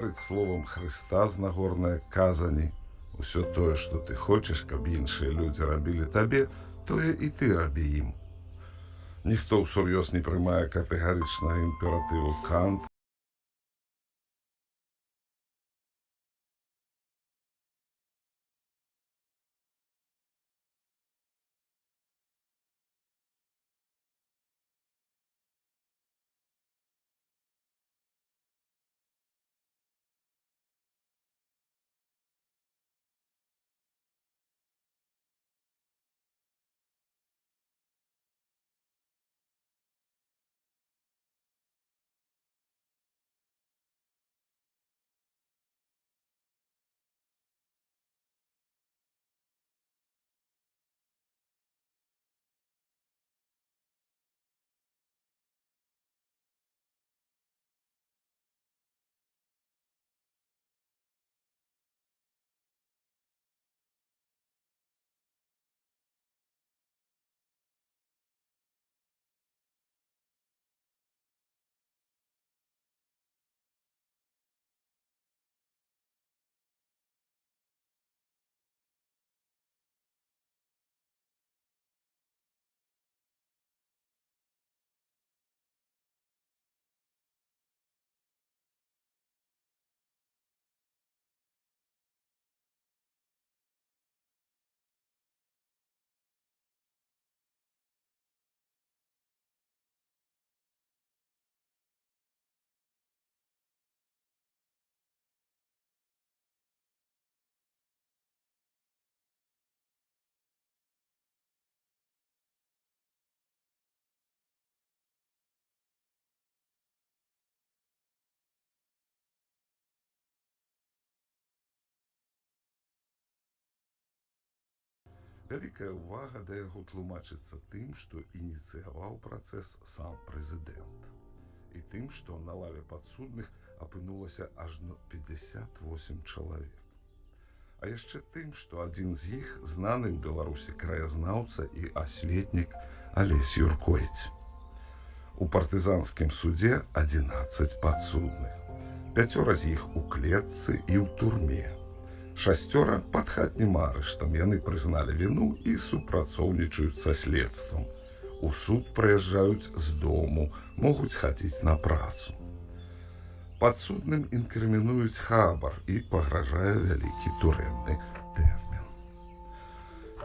Словам Хрыста з нагорнай казані, усё тое, што ты хочаш, каб іншыя людзі рабілі табе, тое і ты рабі ім. Ніхто ўсур'ёз не прымае катэгарычнага імператыву Канта. Вялікая ўвага да яго тлумачыцца тым, што ініцыяваў працэс сам прэзідэнт. І тым, што на лаве падсудных апынулася ажно 58 чалавек. А яшчэ тым, што адзін з іх знаны ў Беларусі краязнаўца і асветнік Алесь Юркоіць. У партызанскім судзе 11 падсудных. 5 з іх у клетцы і ў турме. 6 пад хатнім арыштам, яны прызналі віну і супрацоўнічаюць са следствам. У суд прыязджаюць з дому, могуць хадзіць на працу. Падсудным інкрымінуюць хабар і пагражае вялікі турэмны тэрмін.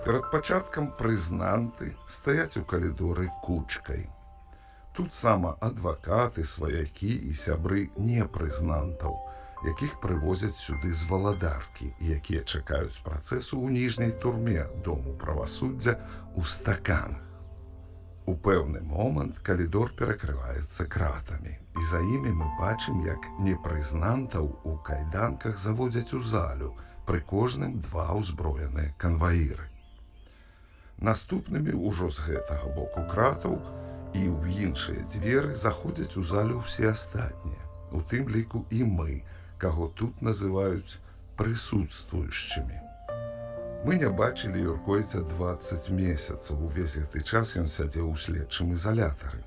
Перад пачаткам прызнанты стаяць у калідоры кучкай. Тут сама адвакаты, сваякі і сябры непрызнантаў, якіх прывозяць сюды з валадаркі, якія чакаюць працэсу ў ніжняй турме Дому правасуддзя ў стаканах. У пэўны момант калідор перакрываецца кратамі, і за імі мы бачым, як непрызнантаў у кайданках заводзяць у залю, пры кожным 2 ўзброеныя канваіры. Наступнымі ўжо з гэтага боку кратаў і ў іншыя дзверы заходзяць у залю ўсе астатнія, у тым ліку і мы, каго тут называюць прысутствуючымі. Мы не бачылі Юркоіця 20 месяцаў, увесь гэты час ён сядзеў у следчым изолятары.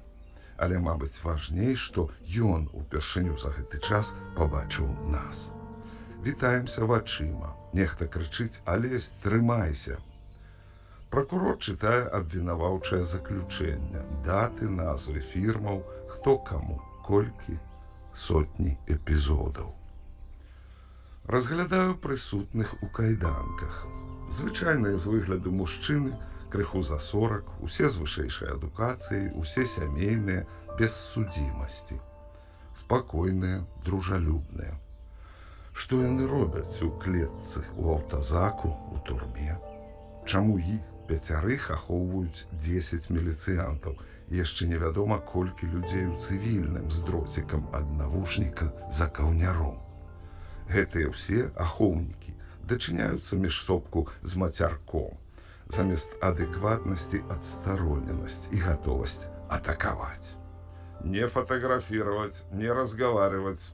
Але, мабыць, важней, што ён упершыню за гэты час пабачыў нас. Вітаемся вачыма, нехта крычыць: «Алесь, трымайся!» Пракурор чытае абвінаваўчае заключэнне, даты, назвы фірмаў, хто каму, колькі, сотні эпізодаў. Разглядаю прысутных у кайданках. Звычайныя з выгляду мужчыны, крыху за 40, усе з вышэйшай адукацыяй, усе сямейныя, без судзімасці. Спакойныя, дружалюбныя. Што яны робяць у клетцы, у аўтазаку, у турме? Чаму іх 5 ахоўваюць 10 міліцыянтаў? Яшчэ невядома, колькі людзей у цывільным з дроцікам ад навушніка за каўняром. Гэтыя ўсе ахоўнікі дачыняюцца міжсобку з мацярком, замест адэкватнасці адстароненасць і гатовасць атакаваць. Не фатаграфировать, не разговаривать.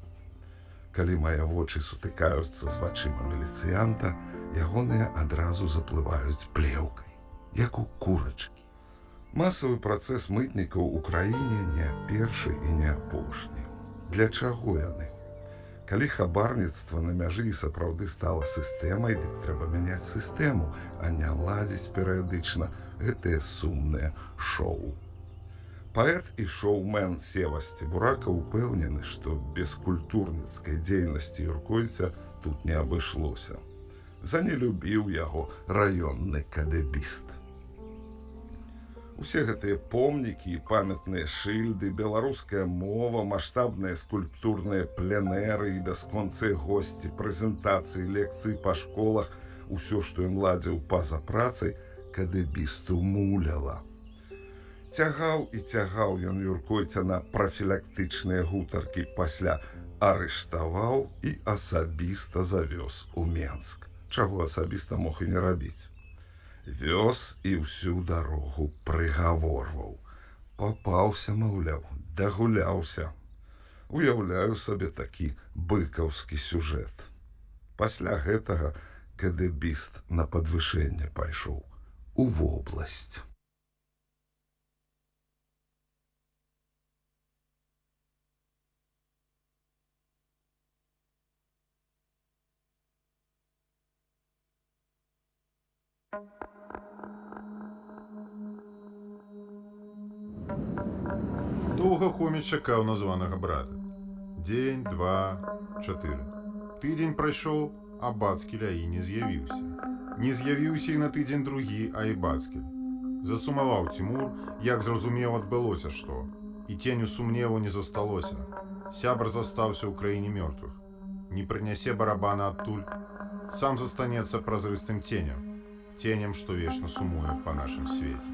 Калі мае вочы сутыкаюцца з вачыма міліцыянта, ягоныя адразу заплываюць плеўкай, як у курачкі. Масавы працэс мытнікаў у краіне не першы і не апошні. Для чаго яны? Калі хабарніцтва на мяжы і сапраўды стала сістэмай, дык трэба мяняць сістэму, а не ладзіць перыядычна гэтыя сумныя шоу. Паэт і шоумен Сева Сцебурака упэўнены, што без культурніцкай дзейнасці Юркойця тут не абышлося. Занелюбіў яго раённы кадэбіст. Усе гэтыя помнікі і памятныя шыльды, беларуская мова, маштабныя скульптурныя пленэры і бясконцыя госці, прэзентацыі, лекцыі па школах, усё, што ён ладзіў па-за працай, кадэбісту муляла. Цягаў і цягаў ён Юркойця на прафілактычныя гутаркі, пасля арыштаваў і асабіста завёз у Менск, чаго асабіста мог і не рабіць. Вёз і ўсю дарогу прыгаворваў. Папаўся, маўляў, дагуляўся. Уяўляю сабе такі быкаўскі сюжэт. Пасля гэтага кадэбіст на падвышэнне пайшоў у вобласць. Доўга Хоміч чакаў названага брата. Дзень, два, 4. Тыдзень прайшоў, а Бацкеля і не з'явіўся. Не з'явіўся і на тыдзень другі, а і Бацкель. Засумаваў Цімур, як зразумеў, адбылося што. І ценю сумневу не засталося. Сябар застаўся ў краіне мёртвых. Не прынясе барабана адтуль, сам застанецца празрыстым ценем. Ценем, што вечна сумуе па нашым свеце.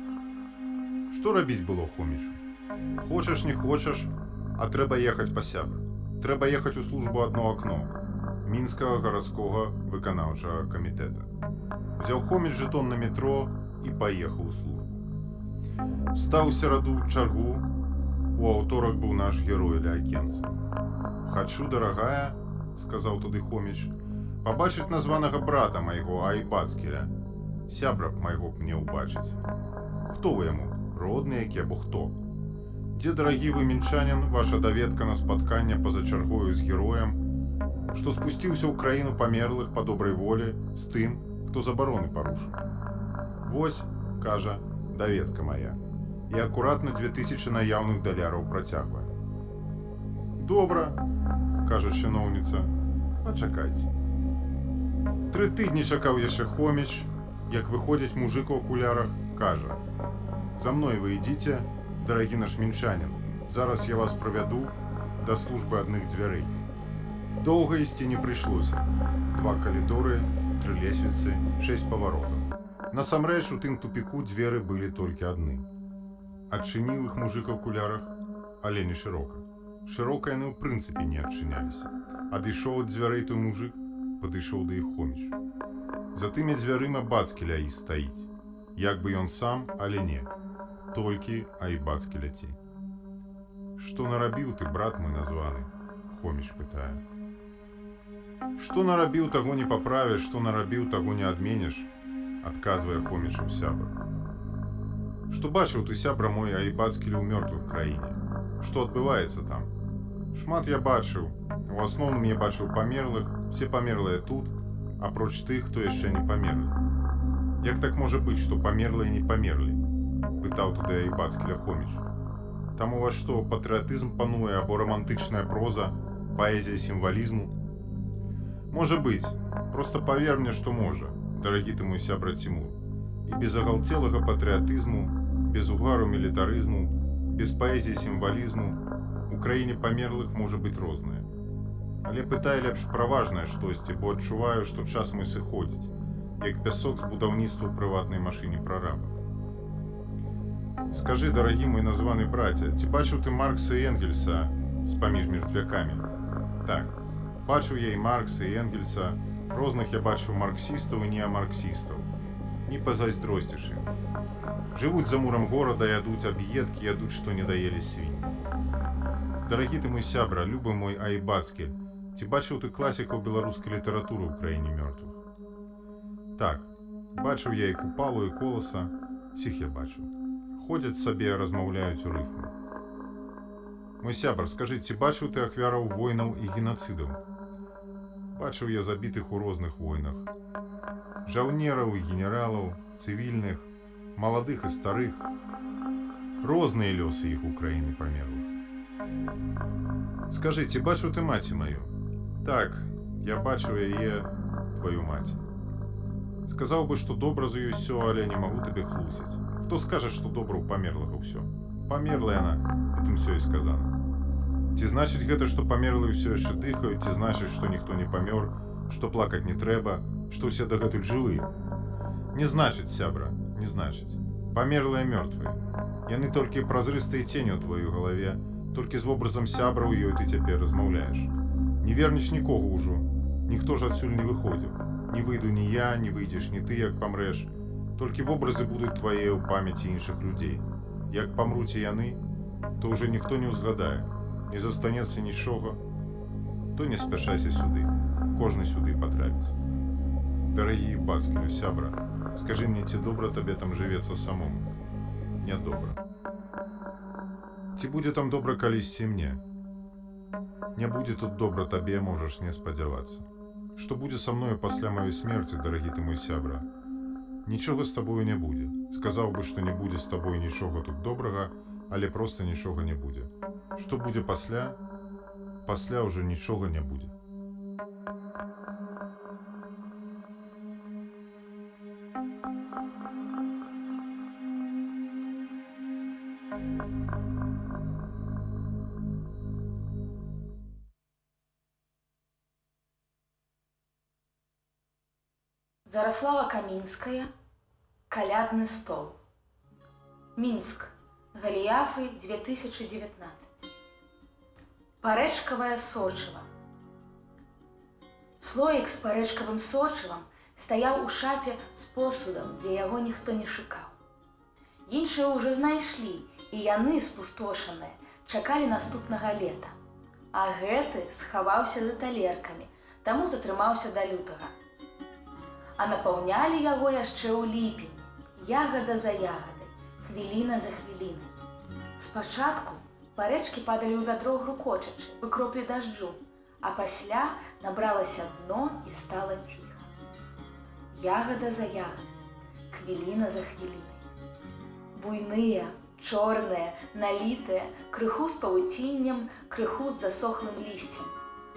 Што рабіць было Хомічу? Хочаш, не хочаш, а трэба ехаць па сябра. Трэба ехаць у службу «Адно акно» Мінскага гарадскога выканаўчага камітэта. Взяў Хоміч жэтон на метро і паехаў у службу. Стаў сераду чаргу, у аўторак быў наш герой ля акенца. «Хачу, дарагая, — сказаў тады Хоміч, — пабачыць названага брата майго Айбацкеля. Сябра б майго б мне ўбачыць». «Хто вы яму? Родны які або хто?» «Дзе, дарагі вы мінчанін, ваша даведка на спатканне па-за чаргою з героем, што спусціўся ў краіну памерлых па добрай волі з тым, хто забароны парушыў. Вось, — кажа, — даведка мая, і акуратна 2000 наяўных даляраў працягвае». «Добра, — кажа чыноўніца, — пачакайце». 3 тыдні чакаў яшчэ Хоміч, як выходзіць мужик у акулярах, кажа: «За мной вы ідзіце, дарагі наш мінчанін, зараз я вас правяду да службы адных дзвярэй». Доўга ісці не прыйшлося. 2 калідоры, 3 лесвіцы, 6 паваротаў. Насамрэч, у тым тупіку дзверы былі толькі адны. Адчыніў іх мужик у акулярах, але не шырока. Шырока яны ў прынцыпе не адчыняліся. Адышоў ад дзвярэй той мужик, падышоў да іх Хоміч. За тымі дзвярыма Бацкеля і стаіць. Як бы ён сам, але не. Толькі Айбацкеля ці. «Што нарабіў ты, брат мой названы?» — Хоміч пытае. «Што нарабіў, таго не паправіш, што нарабіў, таго не адменіш», — адказвае Хомічу сябар. «Што бачыў ты, сябра мой, Айбацкелю ў мёртвых краіне? Што адбываецца там?» «Шмат я бачыў. У асноўным я бачыў памерлых, все памерлыя тут, апроч тых, хто яшчэ не памерлі». «Як так можа быць, што памерлыя не памерлі?» — пытаў тады Айбацкеля Хоміч. «Там у вас што, патрыятызм пануе або рамантычная проза, паэзія сімвалізму?» «Можа быць, проста павер мне, што можа, дарагі ты мой сябра Цімур. І без агалцелага патрыятызму, без угару мілітарызму, без паэзіі сімвалізму у краіне памерлых можа быць рознае. Але пытай лепш пра важнае штосьці, бо адчуваю, што час мой сыходзіць, як пясок з будаўніцтва ў прыватнай машыне прараба. Скажы, дарагі мой названы браце, ці бачыў ты Маркса і Энгельса з паміж мертвякамі?» «Так, бачыў я і Маркса, і Энгельса, розных я бачыў марксістаў і неамарксістаў. Не пазайздросціш ім. Жывуць за мурам горада, ядуць аб'едкі, ядуць, што не даелі свінь. Дарагі ты мой сябра, любы мой Айбацкель, ці бачыў ты класікаў беларускай літаратуры ў краіне мёртвых?» «Так, бачыў я і Купалу, і Коласа, всіх я бачыў. Ходзяць сабе, размаўляюць у рыфму. Мой сябар, скажы, ці бачыў ты ахвяраў войнаў і генацыдаў?» Бачыў я забітых у розных войнах. Жаўнераў і генералаў, цывільных, маладых і старых. Розныя лёсы іх у краіны памерлых. Скажы, ці бачыў ты маці маю? Так, я бачыў яе, твою маці. Сказаў бы, што добра за ёй усё, але не магу табе хлусіць. Хто скажа, што добра ў памерлага ўсё? Памерла яна, гэтым усё і сказана. Ці значыць гэта, што памерлыя ўсё яшчэ дыхаюць, ці значыць, што ніхто не памёр, што плакаць не трэба, што ўсе дагэтуль жывыя? Не значыць, сябра, не значыць. Памерлыя мёртвыя. Яны толькі празрыстыя цені ў тваёй галаве, толькі з вобразам сябра ў ёй ты цяпер размаўляеш. Не вернеш нікога ўжо, ніхто ж адсюль не выходзіў. Не выйду ні я, не выйдзеш ні ты, як памрэш. Толькі вобразы будуць твае ў памяці іншых людзей. Як памруць і яны, то ўжо ніхто не ўзгадае, не застанецца нічога, то не спяшайся сюды, кожны сюды патрапіць. Дарагі бацкіну, сябра, скажы мне, ці добра табе там жывецца самому? Нядобра. Ці будзе там добра калісьці мне? Не будзе тут добра табе, можаш не спадзявацца. Што будзе са мною пасля маёй смерці, дарагі ты мой сябра? Нічога з табою не будзе. Сказаў бы, што не будзе з табой нічога тут добрага, але проста нічога не будзе. Што будзе пасля? Пасля ўжо нічога не будзе. Зарослава Камінская, «Калядны стол». Мінск, Галіяфы, 2019. Парэчкавае сочыва. Слоік з парэчкавым сочывам стаяў у шафе з посудам, дзе яго ніхто не шукаў. Іншыя ўжо знайшлі, і яны, спустошаныя, чакалі наступнага лета. А гэты схаваўся за талеркамі, таму затрымаўся да лютага. А напаўнялі яго яшчэ ў ліпені, ягада за ягадай, хвіліна за хвілінай. Спачатку парэчкі падалі ў вядро грукочачы, бы кроплі дажджу, а пасля набралася дно і стала ціха. Ягада за ягадай, хвіліна за хвілінай. Буйныя, чорныя, налітыя, крыху з павуціннем, крыху з засохлым лісцем.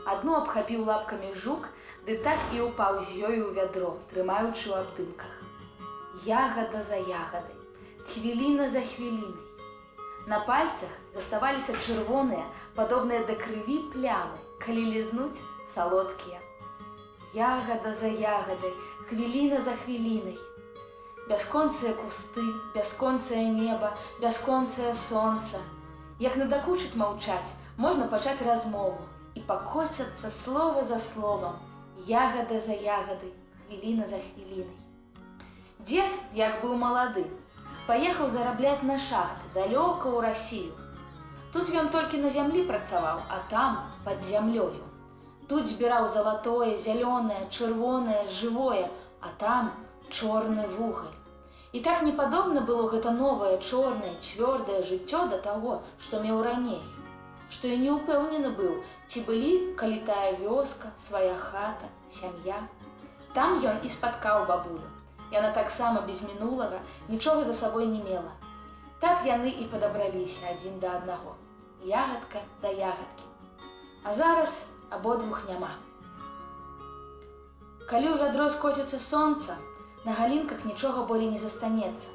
Адну абхапіў лапкамі жук, ды так і ўпаў з ёю ў вядро, трымаючы ў абдымках. Ягада за ягадай, хвіліна за хвілінай. На пальцах заставаліся чырвоныя, падобныя да крыві плямы, калі лізнуць салодкія. Ягада за ягадай, хвіліна за хвілінай. Бясконцыя кусты, бясконцае неба, бясконцае сонца. Як надакучыць маўчаць, можна пачаць размову, і пакоцяцца слова за словам, ягада за ягадай, хвіліна за хвілінай. Дзед, як быў малады, паехаў зарабляць на шахты далёка ў Расію. Тут ён толькі на зямлі працаваў, а там, пад зямлёю. Тут збіраў залатое, зялёнае, чырвонае, жывое, а там чорны вугаль. І так непадобна было гэта новае, чорнае, цвёрдае жыццё да таго, што меў раней. Што і не ўпэўнены быў, ці былі, калі тая вёска, свая хата, сям'я. Там ён і спаткаў бабулю. Яна таксама без мінулага нічога за сабой не мела. Так яны і падабраліся адзін да аднаго. Ягадка да ягадкі. А зараз абодвух няма. Калі ў вядро скоціцца сонца, на галінках нічога болей не застанецца.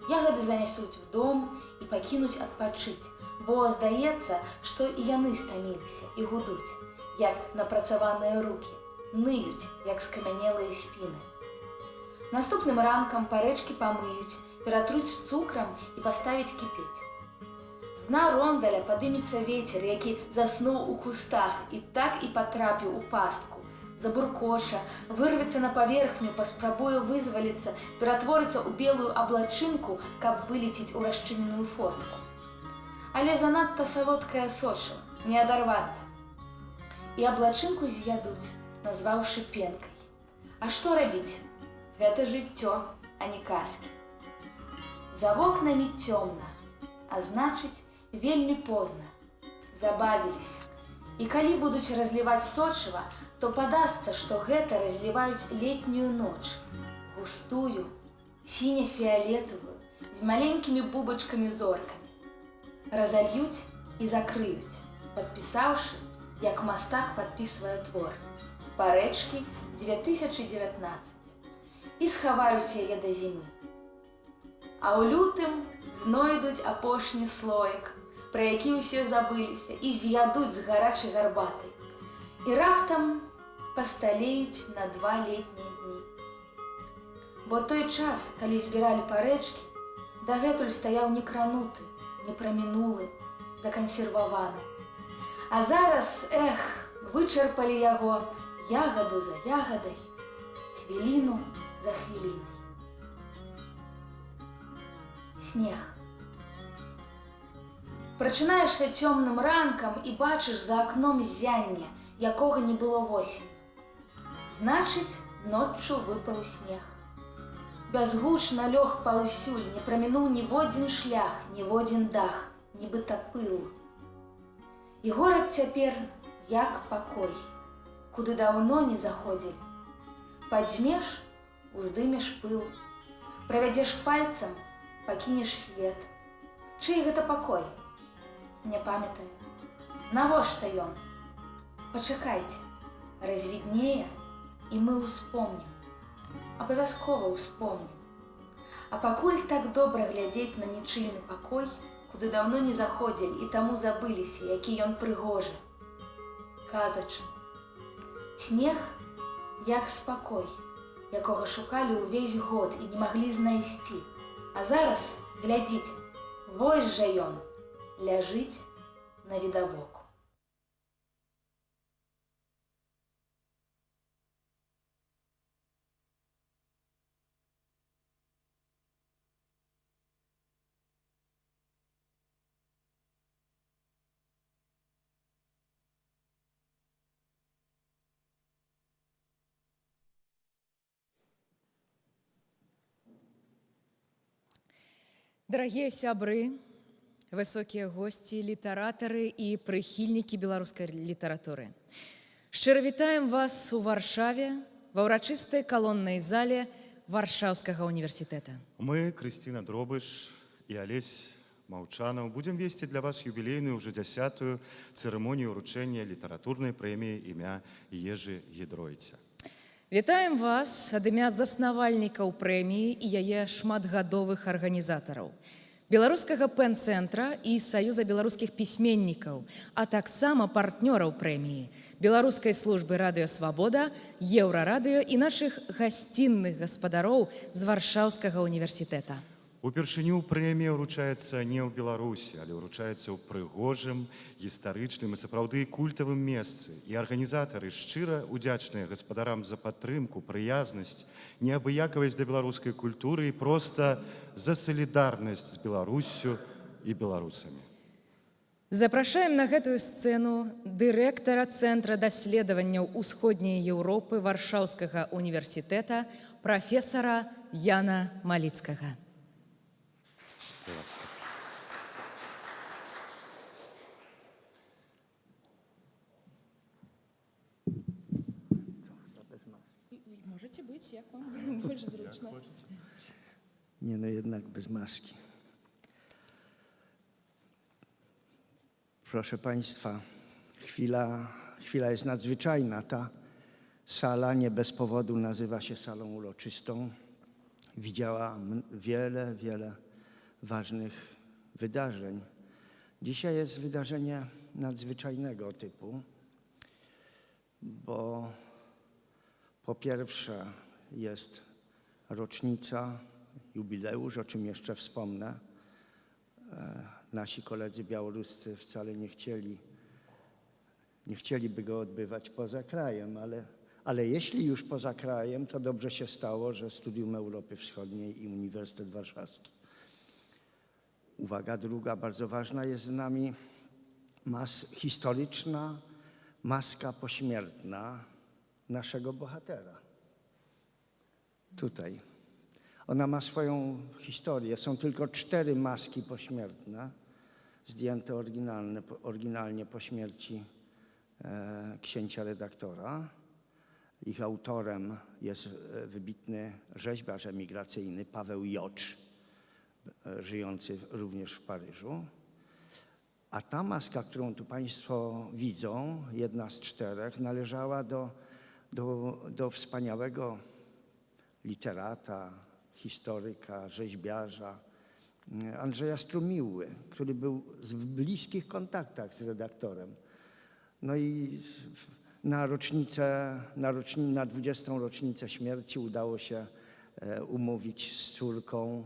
Ягады занясуць у дом і пакінуць адпачыць. Бо здаецца, што і яны стаміліся і гудуць, як напрацаваныя рукі, ныюць, як скамянелыя спіны. Наступным ранкам парэчкі памыюць, ператруць з цукрам і паставіць кіпець. З дна рондаля падымецца вецер, які заснуў у кустах і так і патрапіў у пастку. Забуркоча, вырвецца на паверхню, паспрабуе вызваліцца, ператворыцца ў белую аблачынку, каб вылеціць у расчыненую фортку. Але занадта салодкае сочыва, не адарвацца. І аблачынку з'ядуць, назваўшы пенкай. А што рабіць? Гэта жыццё, а не казкі. За вокнамі цёмна, а значыць, вельмі позна. Забавіліся. І калі будуць разліваць сочыва, то падасца, што гэта разліваюць летнюю ноч, густую, сіне-фіолетавую, з маленькімі бубачкамі зоркамі. Разальюць і закрыюць, падпісаўшы, як мастак падпісвае твор, «Парэчкі 2019», і схаваюць яе да зімы. А ў лютым знойдуць апошні слоік, пра які ўсе забыліся, і з'ядуць з гарачай гарбатай. І раптам пасталеюць на 2 летнія дні. Бо той час, калі збіралі парэчкі, дагэтуль стаяў некрануты, непрамінулы, закансерваваны. А зараз, вычарпалі яго ягаду за ягадай, хвіліну за хвілінай. Снег. Прачынаешся цёмным ранкам і бачыш за акном зянне, якога не было восень. Значыць, ноччу выпаў снег. Бязгучна лёг паўсюль, не прамінуў ніводзін шлях, ніводзін дах, нібыта пыл. І горад цяпер як пакой, куды даўно не заходзілі. Падзьмеш, уздымеш пыл, правядзеш пальцам, пакінеш след. Чый гэта пакой? Не памятаю. Навошта ён? Пачакайце, развіднее, і мы ўспомнім. Абавязкова ўспомнім. А пакуль так добра глядзець на нічыйны пакой, куды даўно не заходзілі і таму забыліся, які ён прыгожы, казачны. Снег як спакой, якога шукалі ўвесь год і не маглі знайсці. А зараз, глядзіце, вось жа ён ляжыць на відавоку. Дарагія сябры, высокія госці, літаратары і прыхільнікі беларускай літаратуры. Шчыра вітаем вас у Варшаве, ва ўрачыстай калоннай зале Варшаўскага універсітэта. Мы, Крысціна Дробыш і Алесь Маўчанаў, будзем весці для вас юбілейную ўжо 10-ю цырымонію ўручэння літаратурнай прэміі імя Ежы Гідройця. Вітаем вас ад імя заснавальнікаў прэміі і яе шматгадовых арганізатараў, Беларускага пэн-цэнтра і Саюза беларускіх пісьменнікаў, а таксама партнёраў прэміі, Беларускай службы радыёсвабода, Еўрарадыё і нашых гасцінных гаспадароў з Варшаўскага універсітэта. Упершыню прэмія ўручаецца не ў Беларусі, але ўручаецца ў прыгожым, гістарычным і сапраўды культавым месцы. І арганізатары шчыра удзячныя гаспадарам за падтрымку, прыязнасць, неабыякавасць да беларускай культуры і проста за салідарнасць з Беларуссю і беларусамі. Запрашаем на гэтую сцэну дырэктара Цэнтра даследаванняў Усходняй Еўропы Варшаўскага універсітэта прафесара Яна Маліцкага. Możecie być, jak wam больше зручно. Nie, no jednak bez maski. Proszę Państwa, chwila jest nadzwyczajna. Ta sala nie bez powodu nazywa się salą uroczystą. Widziała wiele ważnych wydarzeń. Dzisiaj jest wydarzenie nadzwyczajnego typu, bo po pierwsze jest rocznica, jubileusz, o czym jeszcze wspomnę. Nasi koledzy białoruscy wcale nie chcieliby go odbywać poza krajem, ale jeśli już poza krajem, to dobrze się stało, że Studium Europy Wschodniej i Uniwersytet Warszawski. Uwaga druga, bardzo ważna, jest z nami historyczna maska pośmiertna naszego bohatera. Tutaj. Ona ma swoją historię. Są tylko 4 maski pośmiertne, zdjęte oryginalnie po śmierci księcia redaktora. Ich autorem jest wybitny rzeźbiarz emigracyjny Paweł Jocz, żyjący również w Paryżu. A ta maska, którą tu Państwo widzą, jedna z 4, należała do wspaniałego literata, historyka, rzeźbiarza Andrzeja Strumiły, który był w bliskich kontaktach z redaktorem. No i na 20. rocznicę śmierci udało się umówić z córką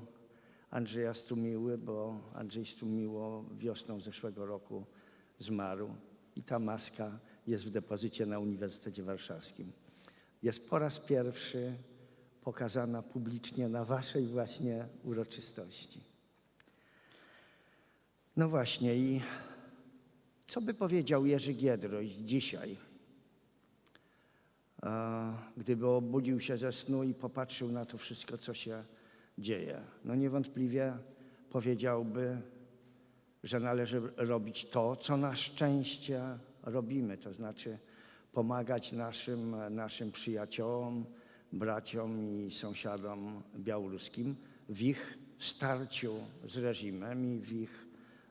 Andrzeja Strumiły, bo Andrzej Strumiło wiosną zeszłego roku zmarł i ta maska jest w depozycie na Uniwersytecie Warszawskim. Jest po raz pierwszy pokazana publicznie na waszej właśnie uroczystości. No właśnie i co by powiedział Jerzy Giedroyć dzisiaj, gdyby obudził się ze snu i popatrzył na to wszystko, co się dzieje? No niewątpliwie powiedziałby, że należy robić to, co na szczęście robimy, to znaczy pomagać naszym przyjaciołom, braciom i sąsiadom białoruskim w ich starciu z reżimem i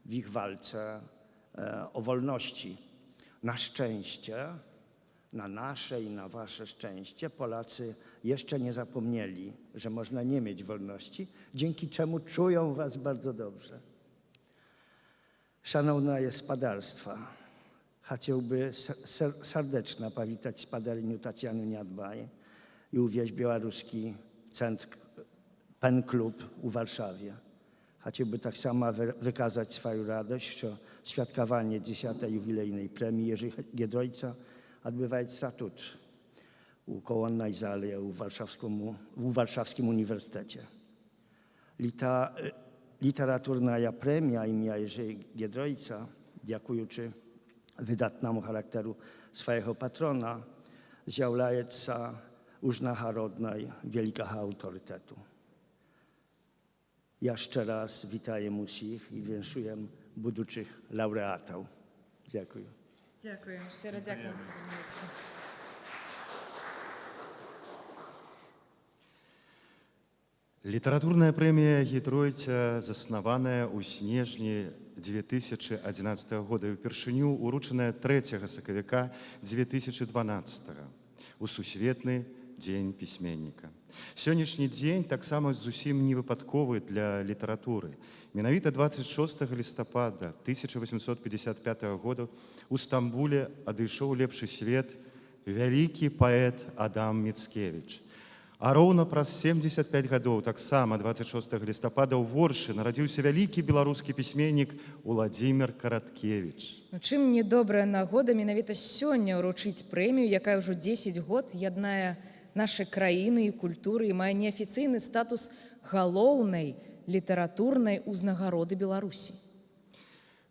w ich walce o wolności. Na szczęście, na nasze i na wasze szczęście, Polacy jeszcze nie zapomnieli, że można nie mieć wolności, dzięki czemu czują was bardzo dobrze. Szanowne spadarstwa, chciałby serdecznie powitać spadarniu Tatianu Niadbaj i uwieść białoruski pen klub u Warszawie. Chciałby tak samo wykazać swoją radość, że świadkowanie 10. jubilejnej premii Jerzy Giedroycia odbywa się tu, u Kołonnej Zali, u Warszawskim Uniwersytecie. Literaturna premia imienia Jerzy Giedroycia, dziękujący wydatnemu charakteru swojego patrona, zjawiaється uznaharodnej wielkiego autorytetu. Jeszcze raz witaję wszystkich i winszuję будущих laureatów. Dziękuję. Dziękuję. Szczerze dziękuję. Літаратурная прэмія Гідройця, заснаваная ў снежні 2011 года і ўпершыню уручаная 3 сакавіка 2012 у Сусветны дзень пісьменніка. Сённяшні дзень таксама зусім не выпадковы для літаратуры. Менавіта 26 лістапада 1855 года у Стамбуле адышоў лепшы свет вялікі паэт Адам Міцкевіч. А роўна праз 75 гадоў, таксама 26 лістапада ў Воршы нарадзіўся вялікі беларускі пісьменнік Уладзімір Караткевіч. Чым не добрая нагода менавіта сёння ўручыць прэмію, якая ўжо 10 год яднае нашы краіны і культуры і мае неафіцыйны статус галоўнай літаратурнай узнагароды Беларусі.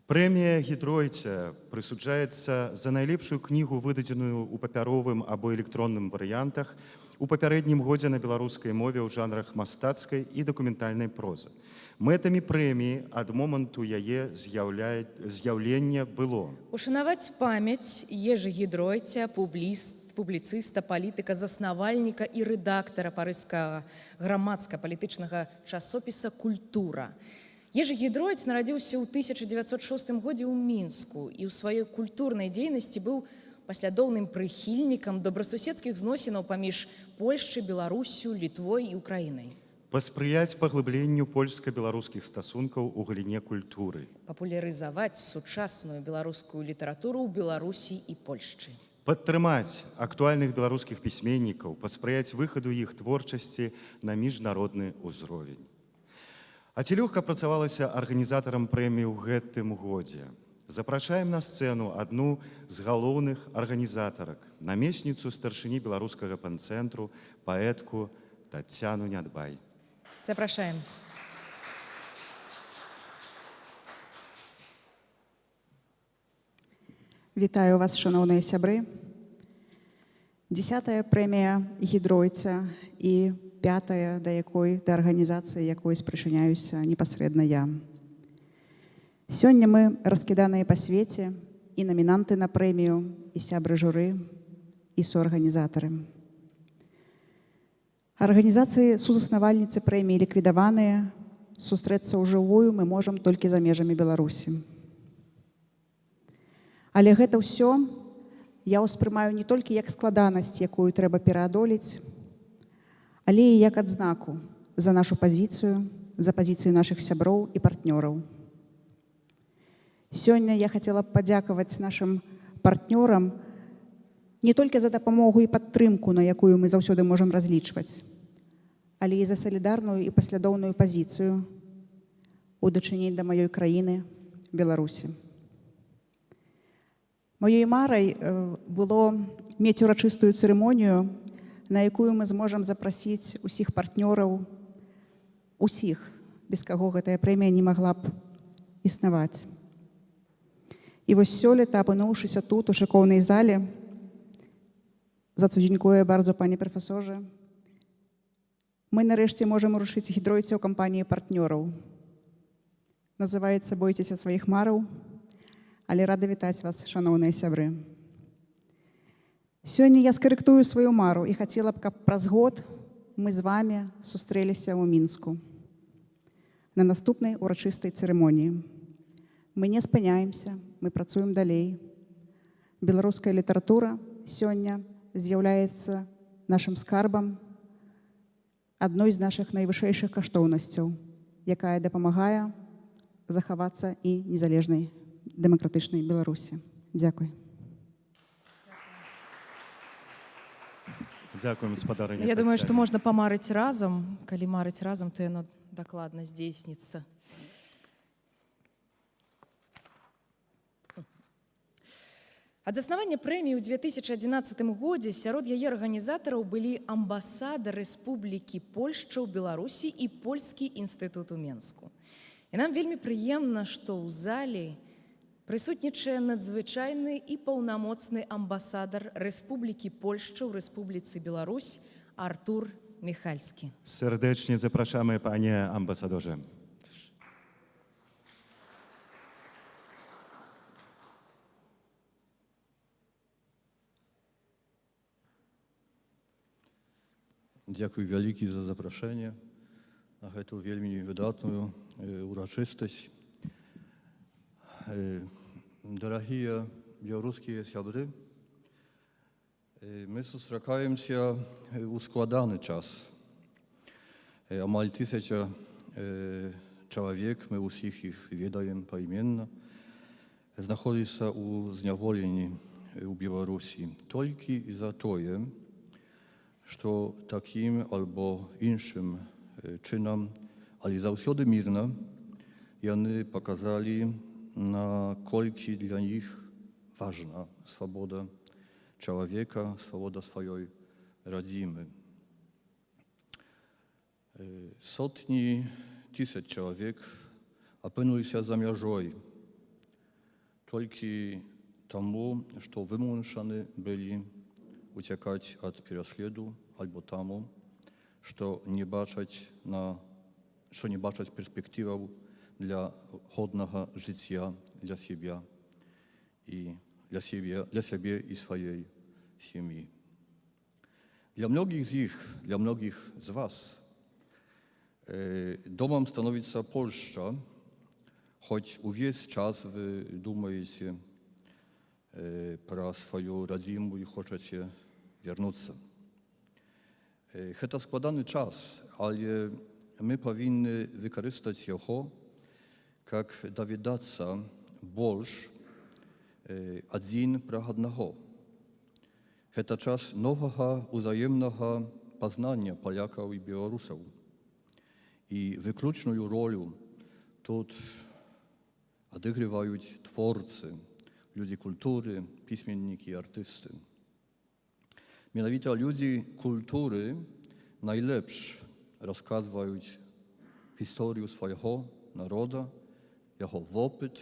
Прэмія Гідройця прысуджаецца за найлепшую кнігу, выдадзеную ў папяровым або электронным варыянтах, у папярэднім годзе на беларускай мове ў жанрах мастацкай і дакументальнай прозы. Мэтамі прэміі ад моманту яе з'яўлення было Ушанаваць памяць Ежы Гідройця, публіцыста, палітыка, заснавальніка і рэдактара парыжскага грамадска-палітычнага часопіса «Культура». Ежы Гідройц нарадзіўся ў 1906 годзе ў Мінску і ў сваёй культурнай дзейнасці быў паслядоўным прыхільнікам добрасуседскіх зносінаў паміж Польшчай, Беларусю, Літвой і Украінай. паспрыяць паглыбленню польска-беларускіх стасункаў у галіне культуры, Папулярызаваць сучасную беларускую літаратуру ў Беларусі і Польшчы. падтрымаць актуальных беларускіх пісьменнікаў, паспрыяць выхаду іх творчасці на міжнародны ўзровень. А ці лёгка працавалася арганізатарам прэміі ў гэтым годзе? Запрашаем на сцэну адну з галоўных арганізатарак, намесніцу старшыні беларускага панцэнтру, паэтку Тацяну Нядбай. Запрашаем. Вітаю вас, шановні сябры. 10-я прэмія Гідройця і 5-я, да арганізацыі якой спрычыняюся непасрэдна я. Сёння мы раскіданыя па свеце і намінанты на прэмію, і сябры журы, і суарганізатары. Арганізацыі сузаснавальніцы прэміі ліквідаваныя, сустрэцца ўжывую мы можам толькі за межамі Беларусі. Але гэта ўсё я ўспрымаю не толькі як складанасць, якую трэба пераадолець, але і як адзнаку за нашу пазіцыю, за пазіцыю нашых сяброў і партнёраў. Сёння я хацела б падзякаваць нашым партнёрам не толькі за дапамогу і падтрымку, на якую мы заўсёды можам разлічваць, але і за салідарную і паслядоўную пазіцыю у дачыненні да маёй краіны, Беларусі. Маёй марай было мець урачыстую цырымонію, на якую мы зможам запрасіць усіх партнёраў, усіх, без каго гэтая прэмія не магла б існаваць. І вось сёлета, апынуўшыся тут, у шыкоўнай зале, za co dziękuję bardzo, panie profesorze. My nareszcie możemy ruszyć hidrojcę компанії партнерów. Називається «Бойтеся своїх марів», але рада вітати вас, шановні сябри. Сьогодні я скоректую свою мару і хотіла б, каб праз год ми з вами зустрілися у Мінску на наступній урочистій церемонії. Ми не спиняємося, ми працюємо далі. Білоруська література сьогодні з'являється нашим скарбом, одной з наших найвышэйшых каштоўнасцяў, якая дапамагае захавацца і незалежнай дэмакратычнай Беларусі. Дзякуй. Дзякуем, спадарыня. Я думаю, што можна памарыць разам. Калі марыць разам, то яно дакладна здзейсніцца. Ад заснавання прэміі ў 2011 годзе сярод яе арганізатараў былі амбасада Рэспублікі Польшча ў Беларусі і Польскі інстытут у Менску. І нам вельмі прыемна, што ў залі прысутнічае надзвычайны і паўнамоцны амбасадар Рэспублікі Польшча ў Рэспубліцы Беларусь Артур Міхальскі. Serdecznie zapraszamy, panie ambasadorze. Дзякуй вялікі за запрашэнне на гэту вельмі выдатную урачыстасць. Дарагія беларускія сябры, мы сустракаемся ў складаны час. Амаль 1000 чалавек, мы ўсіх іх ведаем пайменна, знаходзіцца ў зняволенні ў Беларусі толькі і за тое, што такім альбо іншым чынам, але заўсёды мірна, яны паказалі, наколькі для іх важна свабода чалавека, свабода сваёй радзімы. Сотні тысяч чалавек апынуліся за мяжой толькі таму, што вымушаны былі uciekać od переследу albo тому, что не бачать перспективаў для годнага жыцця для сябе і для сваёй сям'і. Для многіх з іх, для многіх з вас домам становіцца Польшча, хоць увесь час вы думаеце про свою радзіму і хочаце вярнуцца. Гэта складаны час, але мы павінны выкарыстаць яго, как даведацца больш адзін пра аднаго. Гэта час новага узаемнага пазнання палякаў і беларусаў. І выключную ролю тут адыгрываюць творцы, людзі культуры, пісьменнікі, артысты. Менавіта людзі культуры найлепш расказваюць гісторыю свайго народа, яго вопыт,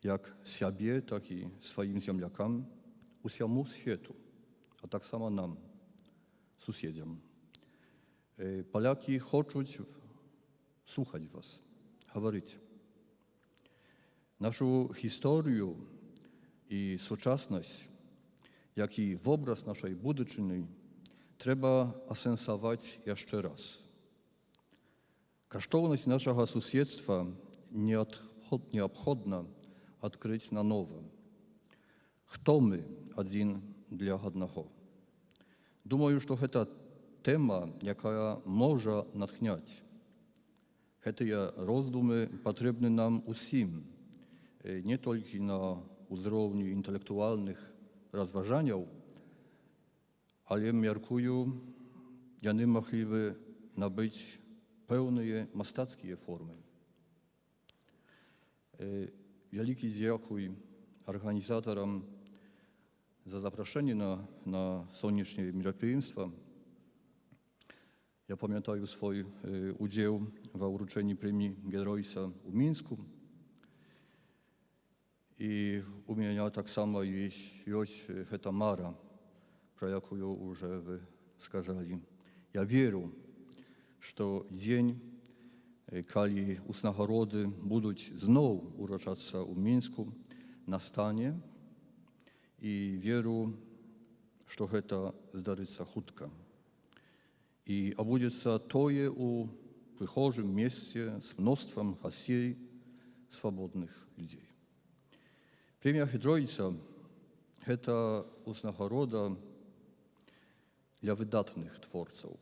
як сябе, так і сваім землякам, усяму свету, а таксама нам, суседзям. Палякі хочуць слухаць вас, гаварыць. Нашу гісторыю і сучаснасць, як і вобраз нашай будучыні трэба асэнсаваць яшчэ раз. Каштоўнасць нашага суседства неабходна адкрыць нанова. Хто мы адзін для аднаго? Думаю, што гэта тэма, якая можа натхняць. Гэтыя роздумы патрэбны нам усім, не толькі на ўзроўні інтэлектуальных разважанняў, але, мяркую, яны маглі бы набыць пэўныя мастацкія формы. Вялікі дзякуй арганізатарам за запрашэнне на сённяшняе мерапрыемства. Я памятаю свой удзел ва ўручэнні прэміі Геройса ў Мінску. І у мяне таксама ёсць гэта мара, про якую уже вы сказали. Я веру, што дзень, калі узнагароды будуць зноў урачацца ў Мінску, настане, і веру, што гэта здарыцца хутка. І адбудзецца тое ў прыхожым месцы з мноствам гасцей, свабодных людзей. Прэмія Геройса – гэта ўзнагарода для выдатных творцаў,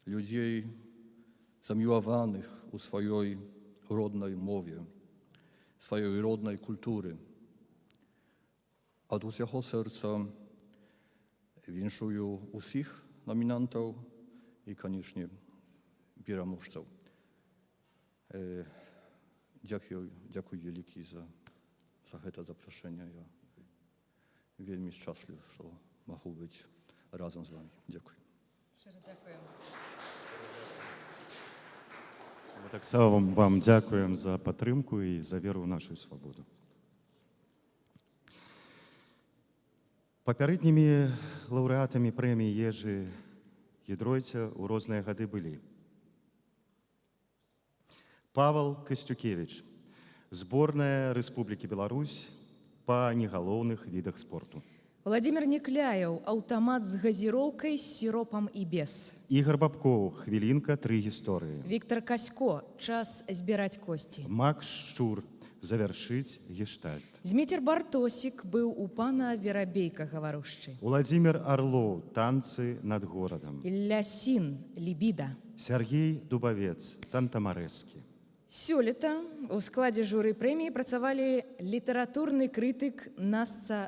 людзей, замілаваных у сваёй роднай мове, сваёй роднай культуры. Ад усяго сэрца віншую усіх намінантаў і, канечне, пераможцаў. Дзякуй вялікі за гэта запрашэнне. Я вельмі шчаслівы, што магу быць разам з вами. Дзякуй. Шчыра дзякуем. Мы таксама вам дзякуем за падтрымку і за веру ў нашу свабоду. Папярэднімі лаўрэатамі прэміі Ежы Гідройца ў розныя гады былі Павел Костюкевич, зборная Рэспублікі Беларусь па негалоўных відах спорту. Владимир Некляев, аўтамат з газіроўкай, з сіропам і без. Ігор Бабкоў, хвілінка, 3 гісторыі. Віктор Касько, час збіраць косці. Макс Шчур, завяршыць гештальт. Зміцер Бартосік быў у пана Верабейка гаварушчы. Уладзімир Арлоў, танцы над горадам. Ілля Сін, лібіда. Сергей Дубавец, тантамарэскі. Сёлета у складзе журы прэміі працавалі літаратурны крытык Наста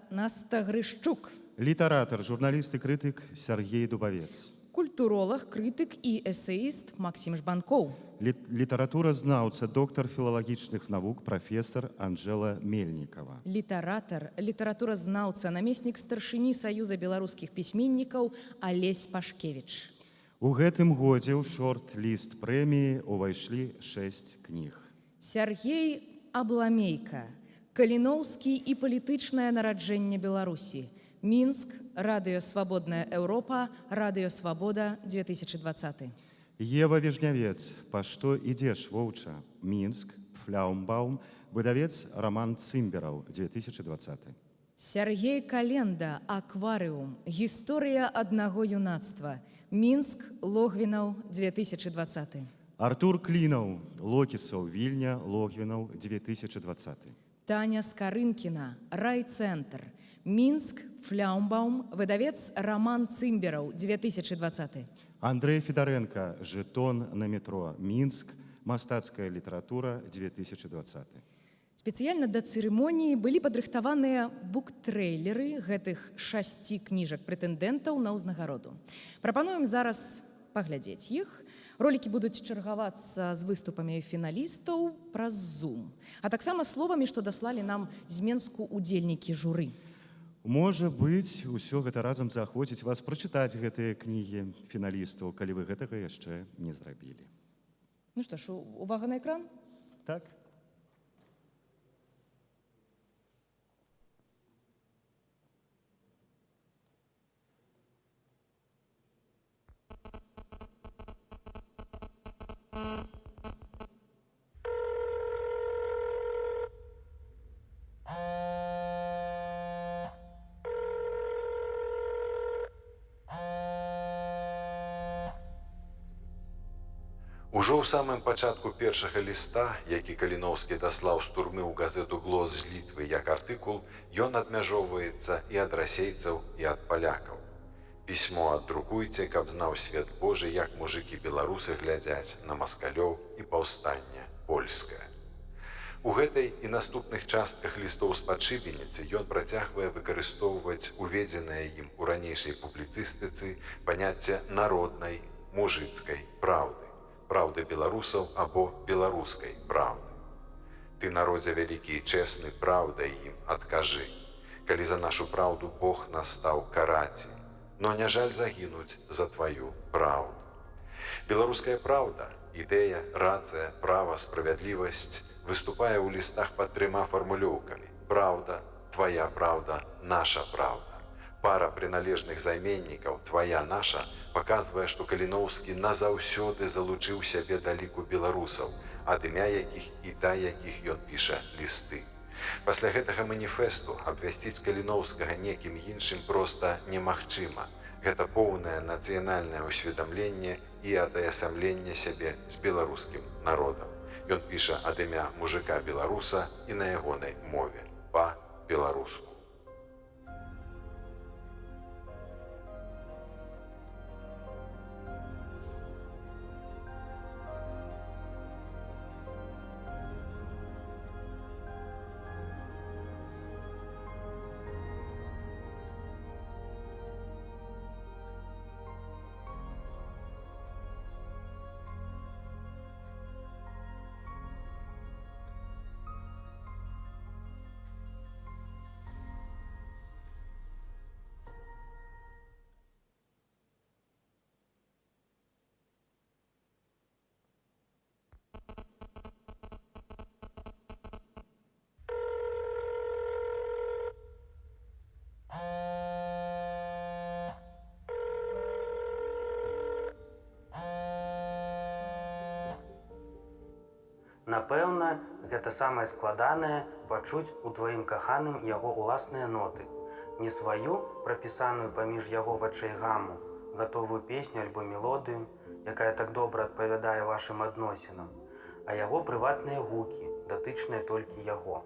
Грышчук, Літаратар, журналіст і крытык Сергей Дубавец. культуролог, крытык і эсеіст Максім Жбанкоў. Літаратуразнаўца, доктар філалагічных навук, прафесор Анжела Мельнікова. Літаратар, літаратуразнаўца, намеснік старшыні Саюза беларускіх пісьменнікаў Алесь Пашкевіч. У гэтым годзе ў шорт-ліст прэміі ўвайшлі 6 кніг. Сергей Абламейка, Каліноўскі і палітычнае нараджэнне Беларусі. Мінск, Радыё Свабодная Еўропа, Радыё Свабода, 2020. Ева Вежнявец, па што ідзеш, воўча? Мінск, Фляумбаум, выдавец Роман Цымбераў, 2020. Сергей Календа, Акварыум, Гісторыя аднаго юнацтва. Мінск, Логвінаў, 2020. Артур Клінаў, Локісаў, Вільня, Логвінаў, 2020. Таня Скарынкіна, Райцэнтр. Мінск, Фляумбаум, выдавец Роман Цымбераў, 2020. Андрэй Федарэнка, Жэтон на метро, Мінск, мастацкая літаратура, 2020. Спецыяльна да цырымоніі былі падрыхтаваныя буктрэйлеры гэтых 6 кніжак прэтэндэнтаў на ўзнагароду. Прапануем зараз паглядзець іх. Ролікі будуць чаргавацца з выступамі фіналістаў праз Zoom, а таксама словамі, што даслалі нам з Менску удзельнікі журы. Можа быць, усё гэта разам заахвоціць вас прачытаць гэтыя кнігі фіналістаў, калі вы гэтага яшчэ не зрабілі. Ну што ж, увага на экран? Так? Ужо ў самым пачатку першага ліста, які Каліноўскі даслаў з турмы ў газету «Глос з Літвы» як артыкул, ён адмяжоўваецца і ад расейцаў, і ад палякаў. Пісьмо аддрукуйце, каб знаў свет Божы, як мужыкі-беларусы глядзяць на маскалёў і паўстанне польскае. У гэтай і наступных частках лістоў з-пад шыбеніцы ён працягвае выкарыстоўваць уведзенае ім у ранейшай публіцыстыцы паняцце народнай, мужыцкай праўды, праўды беларусаў або беларускай праўды. Ты, народзе вялікі і чэсны, праўдай ім адкажы, калі за нашу праўду Бог нас стаў караці, но не жаль загінуць за тваю праўду. Беларуская праўда, ідэя, рацыя, права, справядлівасць выступае ў лістах пад 3 фармулёўкамі: праўда, твая праўда, наша праўда. Пара прыналежных займеннікаў «твая, наша» паказвае, што Каліноўскі назаўсёды залучыў сябе да ліку беларусаў, ад імя якіх і да якіх ён піша лісты. Пасля гэтага маніфесту абвясціць Каліноўскага некім іншым проста немагчыма. Гэта поўнае нацыянальнае ўсведамленне і атаясамленне сябе з беларускім народам. Ён піша ад імя мужыка-беларуса і на ягонай мове, па-беларуску. Напэўна, гэта самае складанае пачуць у тваім каханым яго ўласныя ноты. Не сваю, прапісаную паміж яго вачэй гаму, гатовую песню альбо мелодыю, якая так добра адпавядае вашым адносінам, а яго прыватныя гукі, датычныя толькі яго.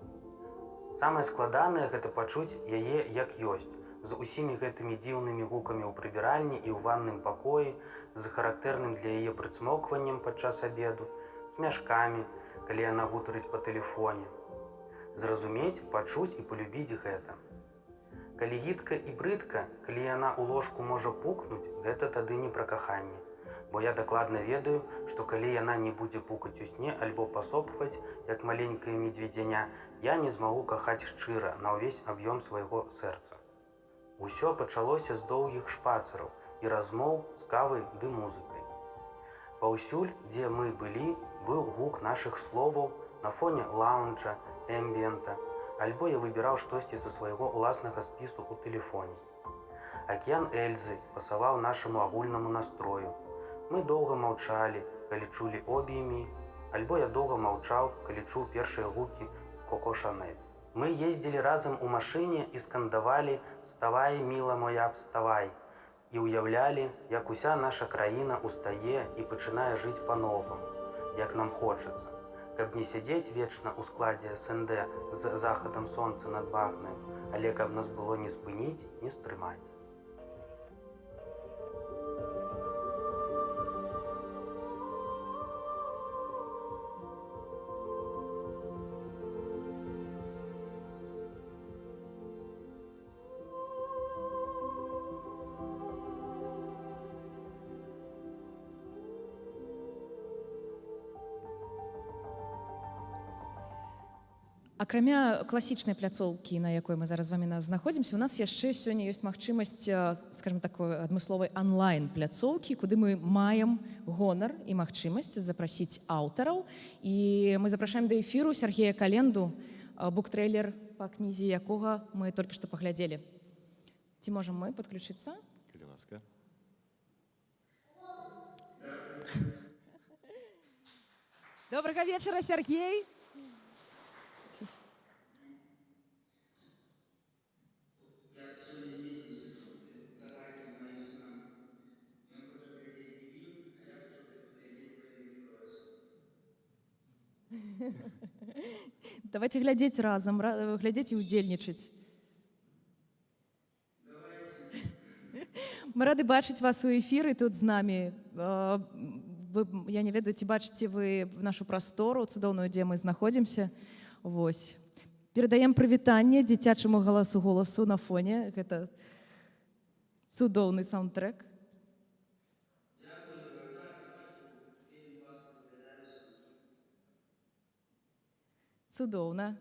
Самае складанае гэта пачуць яе як ёсць, з усімі гэтымі дзіўнымі гукамі ў прыбіральні і ў ванным пакоі, з характэрным для яе прыцмокваннем падчас абеду, смяшкамі, калі яна гутарыць па тэлефоне. Зразумець, пачуць і палюбіць гэта. Калі гідка і брыдка, калі яна ў ложку можа пукнуць, гэта тады не пра каханне. Бо я дакладна ведаю, што калі яна не будзе пукаць у сне альбо пасопваць, як маленькая медведзяня, я не змагу кахаць шчыра на ўвесь аб'ём свайго сэрца. Усё пачалося з доўгіх шпацыраў і размоў з кавай ды музыкай. Паўсюль, дзе мы былі, быў гук нашых словаў на фоне лаунджа, эмбіента, альбо я выбіраў штосьці са свайго ўласнага спісу ў тэлефоне. Акеан Эльзы пасаваў нашаму агульнаму настрою. Мы доўга маўчалі, калі чулі обіймі, альбо я доўга маўчаў, калі чуў першыя гукі Коко Шанель. Мы ездзілі разам у машыне і скандавалі «Вставай, міла моя, вставай!» і ўяўлялі, як уся наша краіна устае і пачынае жыць па-новаму, як нам хочацца, каб не сядзець вечна ў складзе СНД з захадам сонца над Багнаю, але каб нас было не спыніць, не стрымаць. Акрамя класічнай пляцоўкі, на якой мы зараз з вамі знаходзімся, у нас яшчэ сёння ёсць магчымасць, скажем, такой адмысловай онлайн-пляцоўкі, куды мы маем гонар і магчымасць запрасіць аўтараў. І мы запрашаем да эфіру Сергея Календу, буктрэйлер па кнізе якога мы толькі што паглядзелі. Ці можам мы падключыцца? Калі ласка. Добрага вечара, Сергей! Давайте глядзець разам, глядзець і удзельнічаць. Мы рады бачыць вас у эфіры тут з намі. Я не ведаю, ці бачыце вы нашу прастору цудоўную, дзе мы знаходзімся. Вось. Перадаем прывітанне дзіцячаму голасу на фоне. Гэта цудоўны саундтрэк. Цудоўна.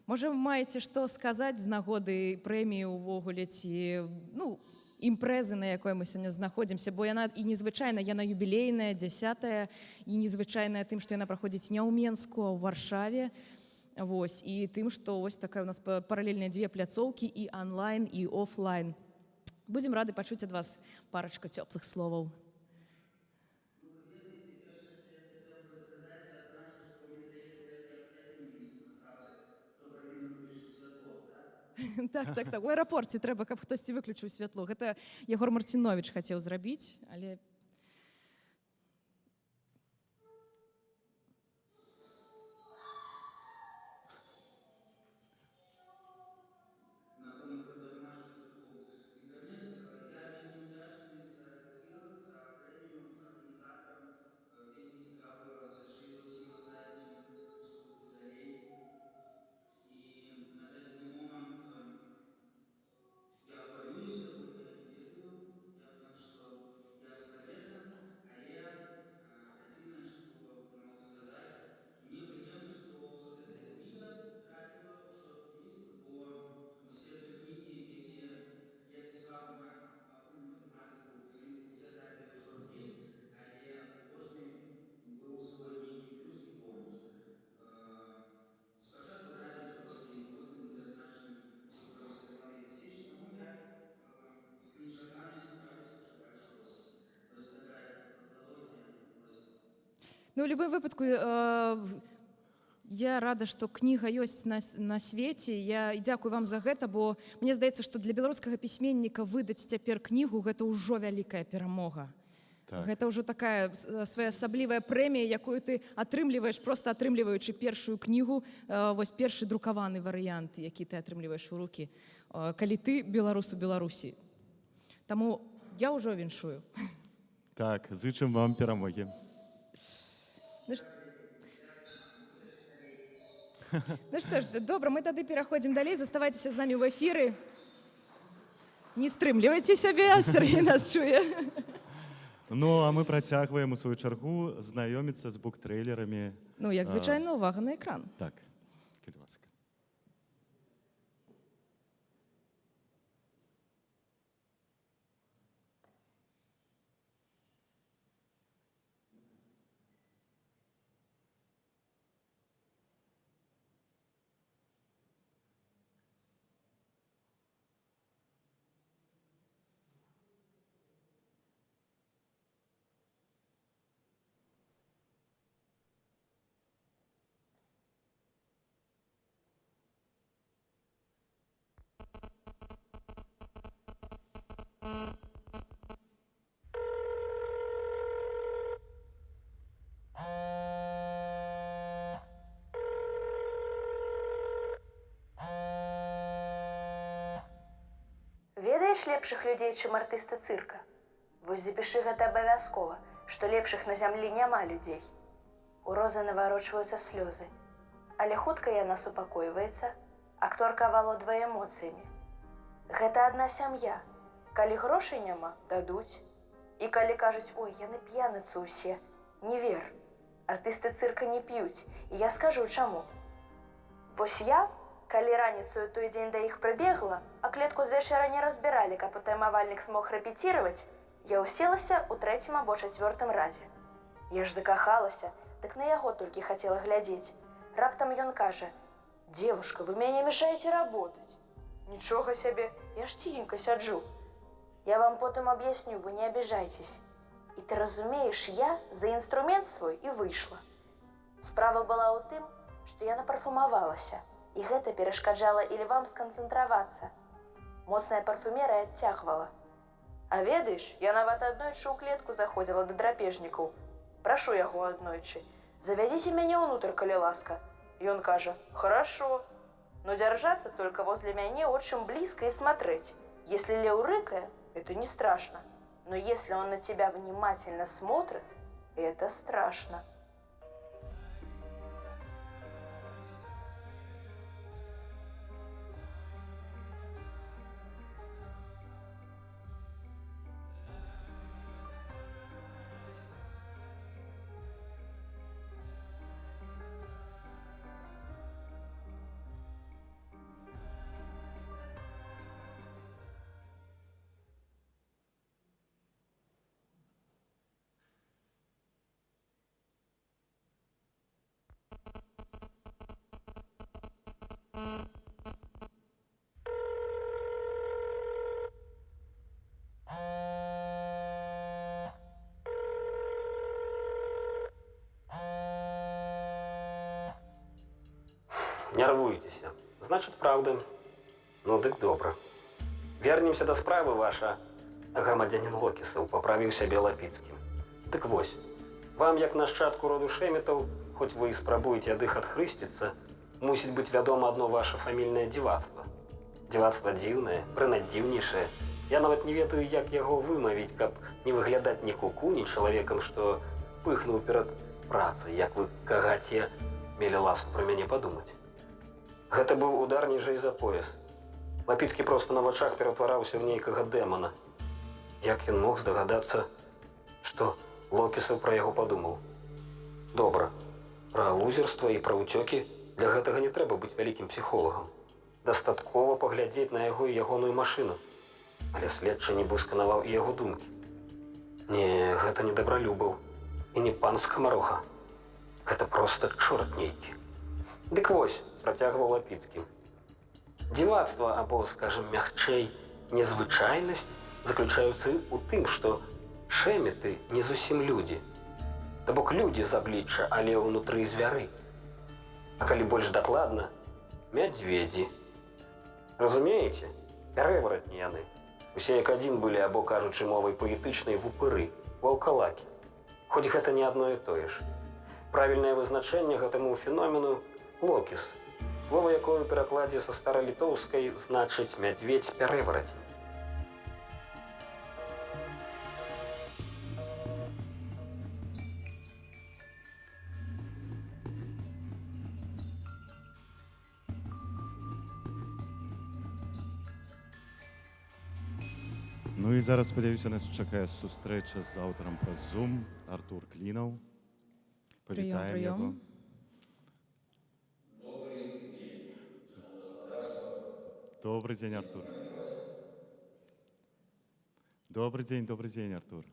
Можа, вы маеце што сказаць з нагоды прэміі ўвогуле ці імпрэзы, на якой мы сёння знаходзімся, бо яна і незвычайна, яна юбілейная, 10-я, і незвычайная тым, што яна праходзіць не ў Менску, а ў Варшаве. Вось, і тым, што ось такая у нас паралельныя дзве пляцоўкі, і онлайн, і офлайн. Будзем рады пачуць ад вас парачку цёплых словаў. Так, у аэрапорце трэба, каб хтосьці выключыў святло. Гэта Ягор Марціновіч хацеў зрабіць, але... Ну, у любым выпадку, я рада, што кніга ёсць на свеце. Я дзякую вам за гэта, бо мне здаецца, што для беларускага пісьменніка выдаць цяпер кнігу — гэта ўжо вялікая перамога. Гэта ўжо такая своеасаблівая прэмія, якую ты атрымліваеш, проста атрымліваючы першую кнігу, вось першы друкаваны варыянт, які ты атрымліваеш у рукі, калі ты беларус у Беларусі. Таму я ўжо віншую. Так, зычым вам перамогі. Ну што ж, добра, мы тады пераходзім далей, заставайцеся з намі ў эфіры. Не стрымлівайце сябе, Сергей нас чуе. Ну, а мы працягваем у сваю чаргу знаёміцца з буктрэйлерамі. Ну, як звычайна, увага на экран. Так, калі ласка. Ведаеш лепшых людзей, чым артысты цырка? Вось запішы гэта абавязкова, што лепшых на зямлі няма людзей. У Розы наварочваюцца слёзы, але хутка яна супакойваецца, акторка валодвае эмоцыямі. Гэта адна сям'я. Калі грошай няма, дадуць. І калі кажуць: ой, яны п'яныцы ўсе, не вер. Артысты цырка не п'юць, і я скажу чаму. Вось я, калі раніцаю той дзень да іх прыбегла, а клетку з вечара не разбіралі, каб утаймавальнік смог рэпеціраваць, я ўселася ў 3-м або 4-м радзе. Я ж закахалася, так на яго толькі хацела глядзець. Раптам ён кажа: «Девушка, вы мяне мешаете работать». Нічога сябе, я ж тихенько сяджу. Я вам потым объясню, вы не обижайтесь. И ты разумеешь, я за инструмент свой и вышла. Справа была ў тым, што я напарфумавалася, і гэта перашкаджала і львам сканцэнтравацца. Моцная парфумерыя адцягвала. А ведаеш, я нават аднойчы ў клетку заходзіла да драпежнікаў. Прашу яго аднойчы. Завядите мяне ўнутр, калі ласка. Ён кажа: хорошо, но держаться только возле мяне очень близко и смотреть. Если лев рыкая, это не страшно. Но если он на тебя внимательно смотрит, это страшно. Нервуетеся. Значит, правда. Ну, дык добра. Вернемся до справы ваша. Грамадзянин Локісаў паправіў сябе Лапіцкім. Дык вось, вам, як нашчадку роду Шэметаў, хоць вы і спрабуеце ад іх адхрысціцца, мусіць быць вядома адно ваше фамільнае дзівацтва. Дзівацтва дзіўнае, прынадзіўнейшае. Я нават не ведаю, як яго вымавіць, каб не выглядаць ні куку, ні чалавекам, што пыхнуў перад працай, як вы, кагаце, мелі ласку пра мяне падумаць. Гэта быў удар ніжэй за пояс. Лапіцкі проста на вачах ператвараўся ў нейкага дэмана. Як ён мог здагадацца, што Локісаў пра яго падумаў? Добра, пра лузерства і пра ўцёкі для гэтага не трэба быць вялікім псіхолагам. Дастаткова паглядзець на яго і ягоную машыну. Але следчы нібы сканаваў і яго думкі. Не, гэта не Дабралюбаў і не пан Скамарога. Гэта проста чорт нейкі. Дык вось, працягваў Лапіцкі. Дзівацтва або, скажем, мягчэй, незвычайнасць заключаюцца ў тым, што шэметы не зусім людзі. То бок людзі з аблічча, але ўнутры звяры. А калі больш дакладна, мядзведзі. Разумееце? Пярэваратні яны. Усе як адзін былі, або, кажучы мовай паэтычнай, вупыры, ваўкалакі. Хоць гэта не адно і тое ж. Правільнае вызначэнне гэтаму феномену – локіс. Слова, якое ў перакладзе са старалітоўскай значыць мядзведзь пярэвараці. Ну і зараз, спадзяюся, нас чакае сустрэча з аўтарам праз Zoom, Артур Клінаў. Павітаем яго. Добрый день, Артур. Добрый день, Артур.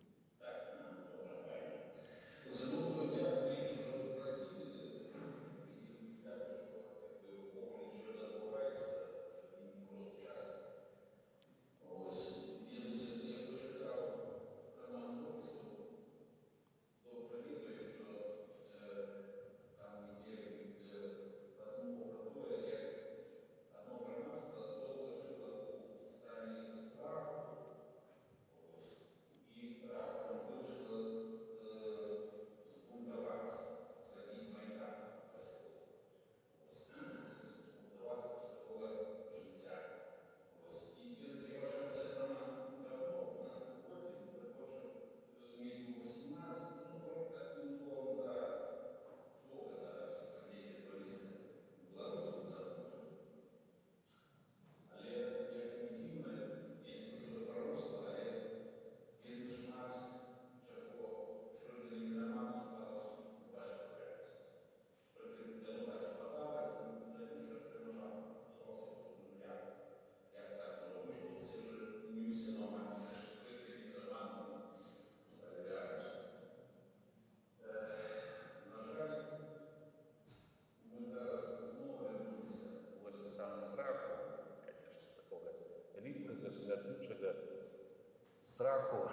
Страху,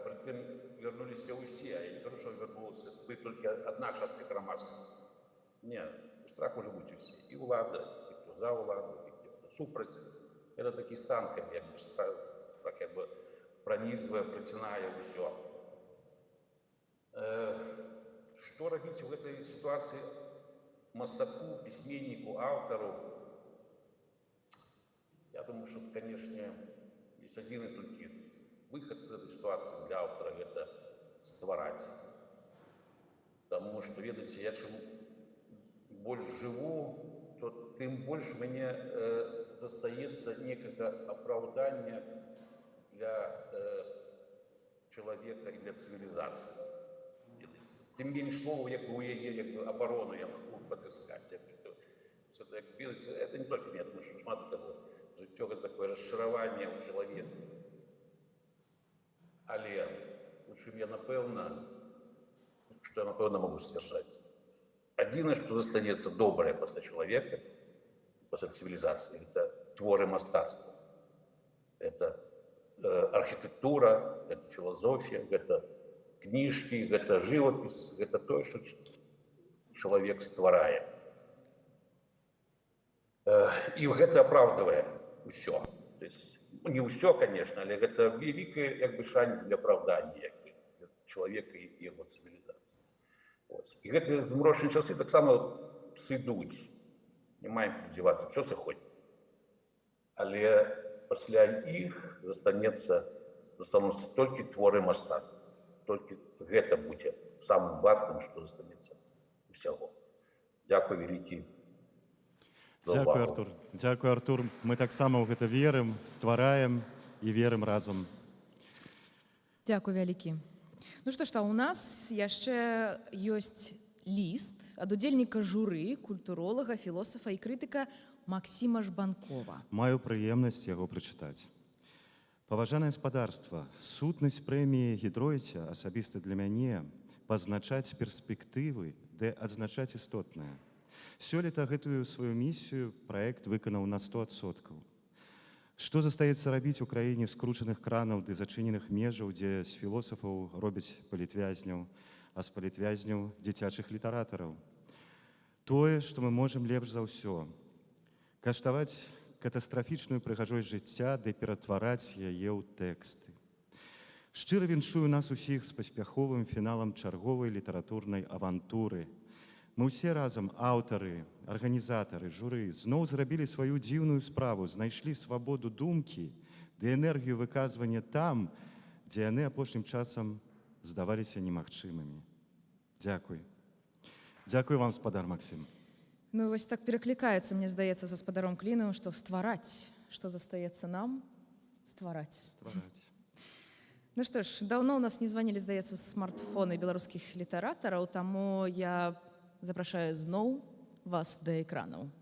притым вернуліся ўсе, я не кажу, што вярнулася толькі адна частка грамадства. Не, страх може бути усі. І влада, і хто за владу, і хто супраць. Це такий стан, як страх пронизує, притинає усе. Што рабіць у гэтай сітуацыі мастаку, пісьменніку, аўтару? Я думаю, что, конечно, есть один и только выход из этой ситуации для автора – это ствараць. Потому что, ведаеце, я чым больш жыву, то тым больш мне застаецца некага апраўдання для чалавека і для цывілізацыі. Тым менш слова, як у яе абарону я могу падыскаць. Это не только мне, потому что шмат таго. Жыццё — гэта такое расчараванне ў чалавека. Але у чым я, напэўна, што я, напэўна, могу сцвярджаць. Адзінае, што застанецца добрае пасля чалавека, пасля цывілізацыі, гэта творы мастацтва. Это архітэктура, гэта філазофія, гэта кніжкі, гэта жывапіс, гэта тое, што чалавек стварае. І гэта апраўдвае ўсё. То есть, не ўсё, конечно, але гэта вялікі шанец для апраўдання чалавека і яго цывілізацыі. І гэтыя змрочныя часы таксама сыдуць. Не маем дзівацца, што сыходзіць. Але пасля іх застануцца толькі творы мастацтва. Толькі гэта будзе самым вартым, што застанецца ўсяго. Дзякуй вялікі. Дзякуй, Артур. Дзякуй, Артур. Мы таксама ў гэта верым, ствараем і верым разам. Дзякуй вялікі. Ну што ж, у нас яшчэ ёсць ліст ад удзельніка журы, культуролага, філосафа і крытыка Максіма Жбанкова. Маю прыемнасць яго прачытаць. Паважанае спадарства, сутнасць прэміі Гідройця асабіста для мяне пазначаць перспектывы, ды адзначаць істотнае. Сёлета гэтую сваю місію праект выканаў на 100%. Што застаецца рабіць у краіне скручаных кранаў ды зачыненых межаў, дзе з філосафаў робяць палітвязняў, а з палітвязняў дзіцячых літаратараў? Тое, што мы можам лепш за ўсё. Каштаваць катастрафічную прыгажосць жыцця ды ператвараць яе ў тэксты. Шчыра віншую нас усіх з паспяховым фіналам чарговай літаратурнай авантуры. Мы ўсе разам, аўтары, арганізатары, журы, зноў зрабілі сваю дзіўную справу, знайшлі свабоду думкі ды энергію выказвання там, дзе яны апошнім часам здаваліся немагчымымі. Дзякуй. Дзякуй вам, спадар Максім. Ну вось так пераклікаецца, мне здаецца, са спадаром Клінавым, што ствараць, што застаецца нам, ствараць. Ну што ж, даўно ў нас не званілі, здаецца, смартфоны беларускіх літаратараў, таму я запрашаю зноў вас да экранаў.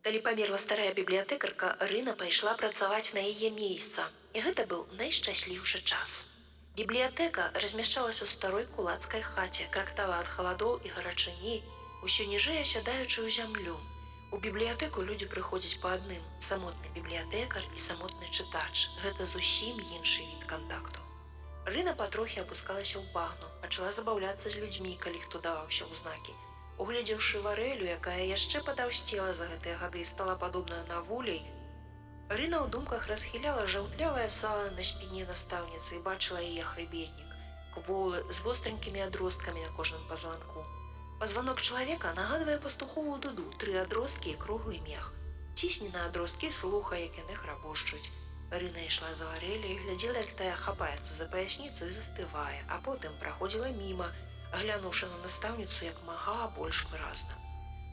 Калі памерла старая бібліятэкарка, Рына пайшла працаваць на яе месца. І гэта быў найшчасліўшы час. Бібліятэка размяшчалася ў старой кулацкай хаце, крактала ад халадоў і гарачыні, усё ніжэй асядаючы ў зямлю. У бібліятэку людзі прыходзяць па адным. Самотны бібліятэкар і самотны чытач. Гэта зусім іншы від кантакту. Рына патрохі апускалася ў багну, пачала забаўляцца з людзьмі, калі хто даваўся ў знакі. Угледзеўшы Варэлю, якая яшчэ падаўсцела за гэтыя гады і стала падобная на вулей, Рына ў думках расхіляла жаўтлявае сала на спіне настаўніцы і бачыла яе хрыбетнік, кволы з востренькімі адросткамі на кожным пазванку. Пазванок чалавека нагадвае пастуховую дуду, 3 адросткі і круглы мех. Цісні на адросткі, слухай, як яны храпушчуць. Рына ішла за Варэляй і глядзела, як тая хапаецца за паясніцу і застывае, а потым праходзіла міма, глянуўшы на настаўніцу як мага больш выразна.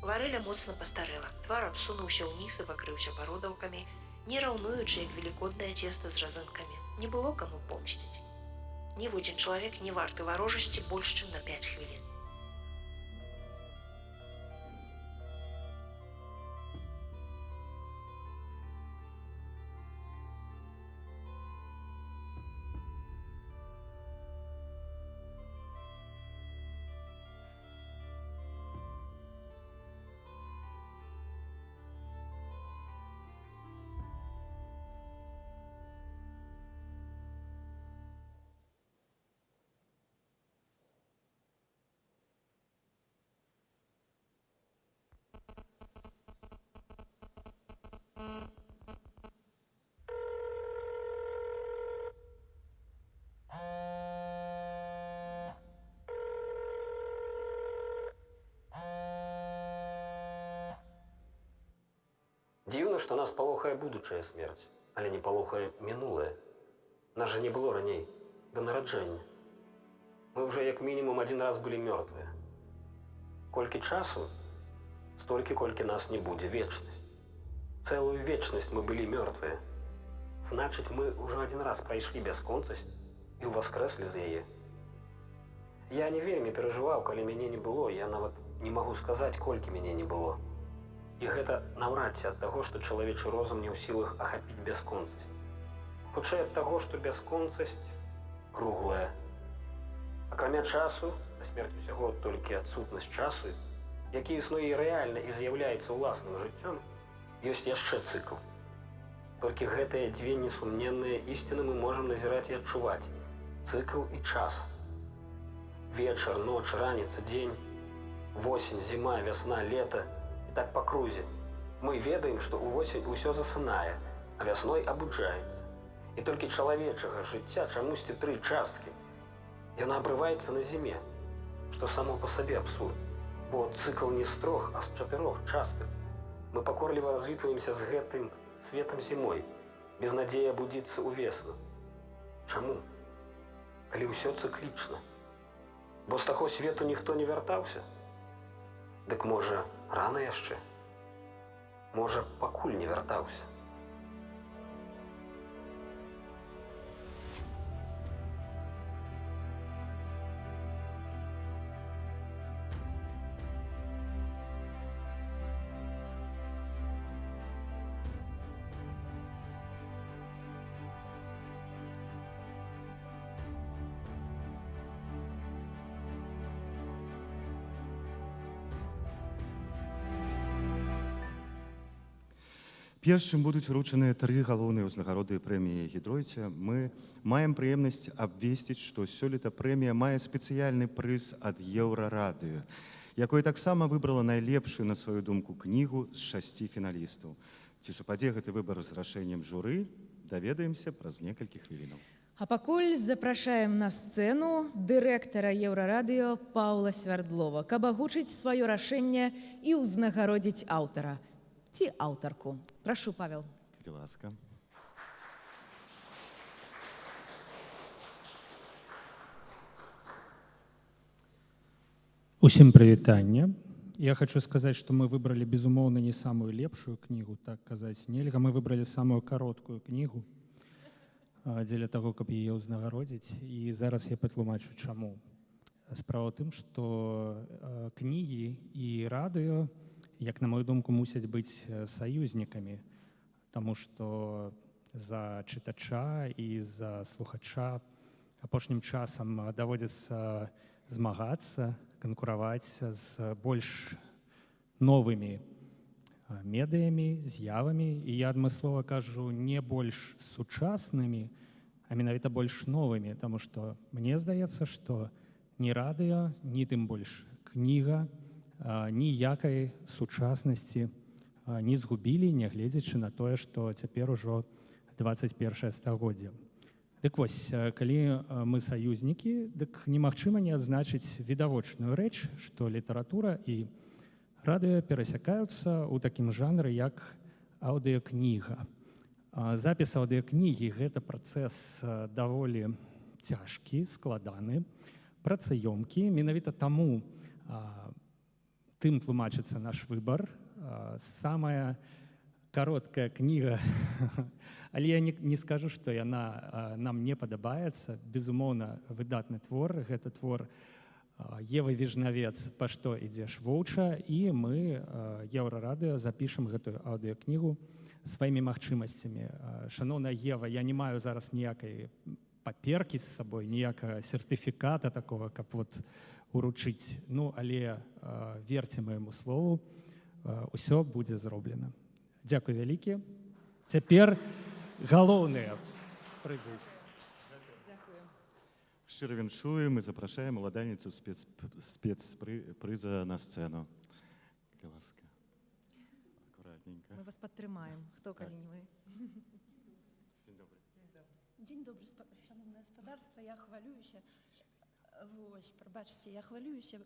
Варэля моцна пастарэла, твар абсунуўся ўніз і пакрыўся бародаўкамі, не раўнуючы, як велікоднае цеста з разынкамі. Не было каму помсціць. Ніводзін чалавек не варты варожасці больш, чым на 5 хвілін. Дзіўна, што нас палохае будучая смерць, але не палохае мінулае. Нас жа не было раней, да нараджэння. Мы ўжо як мінімум адзін раз былі мёртвыя. Колькі часу? Столькі, колькі нас не будзе, вечнасць. Цэлую вечнасць мы былі мёртвыя. Значыць, мы ўжо адзін раз прайшлі бясконцасць і ўваскрэслі з яе. Я не вельмі перажываў, калі мяне не было, я нават не магу сказаць, колькі мяне не было. І гэта наўрад ці ад таго, што чалавечы розум не ў сілах ахапіць бясконцасць. Хутчэй ад таго, што бясконцасць круглая. Акрамя часу, а смерць усяго толькі адсутнасць часу, які існуе рэальна і з'яўляецца ўласным жыццём, ёсць яшчэ цыкл. Толькі гэтыя дзве несумненныя ісціны мы можам назіраць і адчуваць. Цыкл і час. Вечар, ноч, раніца, дзень, восень, зіма, вясна, лета і так па крузе. Мы ведаем, што ўвосень усё засынае, а вясной абуджаецца. І толькі чалавечага жыцця чамусьці 3 часткі. Яна абрываецца на зіме, што само па сабе абсурд. Бо цыкл не з 3, а з 4 частак. Мы пакорліва развітваемся з гэтым светам зімой, без надзеі абудзіцца ў весну. Чаму? Калі ўсё цыклічна. Бо з таго свету ніхто не вяртаўся? Дык можа, рана яшчэ? Можа, пакуль не вяртаўся? Першым будуць уручаныя 3 галоўныя ўзнагароды прэміі Гідройце. Мы маем прыемнасць абвесціць, што сёлета прэмія мае спецыяльны прыз ад Еўрарадыё, якое таксама выбрала найлепшую, на сваю думку, кнігу з 6 фіналістаў. Ці супадзе гэты выбар з рашэннем журы, даведаемся праз некалькі хвілінаў. А пакуль запрашаем на сцэну дырэктара Еўрарадыё Паўла Свярдлова, каб агучыць сваё рашэнне і ўзнагародзіць аўтара ці аўтарку. Прашу, Павел. Калі ласка. Усім прывітанне. Я хочу сказаць, што мы выбралі, безумоўна, не самую лепшую кнігу, так казаць нельга. Мы выбралі самую кароткую кнігу дзеля таго, каб яе ўзнагародзіць. І зараз я патлумачу, чаму. Справа ў тым, што кнігі і радыё, як на мою думку, мусяць быць саюзнікамі, таму што за чытача і за слухача апошнім часам даводзіцца змагацца, канкураваць з больш новымі медыямі, з'явамі, і я адмыслова кажу не больш сучаснымі, а менавіта больш новымі, таму што мне здаецца, што ні радыё, ні тым больш кніга ніякай сучаснасці не згубілі, нягледзячы на тое, што цяпер ужо 21 стагоддзе. Дык вось, калі мы саюзнікі, дык немагчыма не адзначыць відавочную рэч, што літаратура і радыё перасякаюцца ў такім жанры, як аўдыёкніга. Запіс аўдыёкнігі – гэта працэс даволі цяжкі, складаны, працаёмкі. Менавіта таму тым тлумачыцца наш выбар. Самая кароткая кніга, але я не скажу, што яна нам не падабаецца. Безумоўна, выдатны твор. Гэта твор Евы Віжнавец «Па што ідзеш воўча», і мы, Еўрарадыё, запішам гэтую аўдыёкнігу сваімі магчымасцямі. Шаноўная Ева, я не маю зараз ніякай паперкі з сабой, ніякага сертыфіката такога, каб вот уручыць. Ну, але верце майму слову, усё будзе зроблена. Дзякуй вялікі. Цяпер галоўныя прызы. Шчыра віншуем і запрашаем уладальніцу спецпрыза на сцэну. Калі ласка. Акуратненька. Мы вас падтрымаем. Хто, калі не вы? Дзень добры, шановнае гаспадарства, я хвалююся. Вось, прабачце, я хвалююся.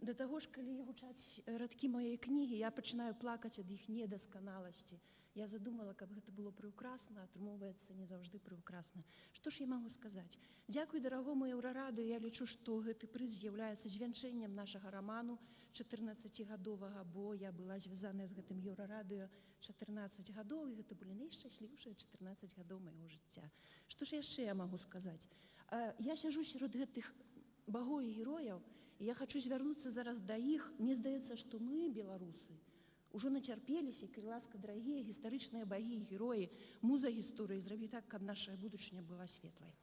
Да таго ж, калі гучаць радкі маёй кнігі, я пачынаю плакаць ад іх недасканаласці. Я задумала, каб гэта было прыўкрасна, атрымоўваецца не заўжды прыўкрасна. Што ж я магу сказаць? Дзякуй дарагому еўрарадыё, я лічу, што гэты прыз з'яўляецца звянчэннем нашага раману 14гадовага, бо я была звязаная з гэтым еўрарадыё 14 гадоў, і гэта былі найшчасліўшыя 14 гадоў майго жыцця. Што ж яшчэ я магу сказаць? Я сяджу сярод гэтых багоў і герояў, і я хачу звярнуцца зараз да іх. Мне здаецца, што мы, беларусы, ужо нацярпеліся, калі ласка, дарагія гістарычныя багі і героі, муза гісторыі, зрабі так, каб наша будучыня была светлай.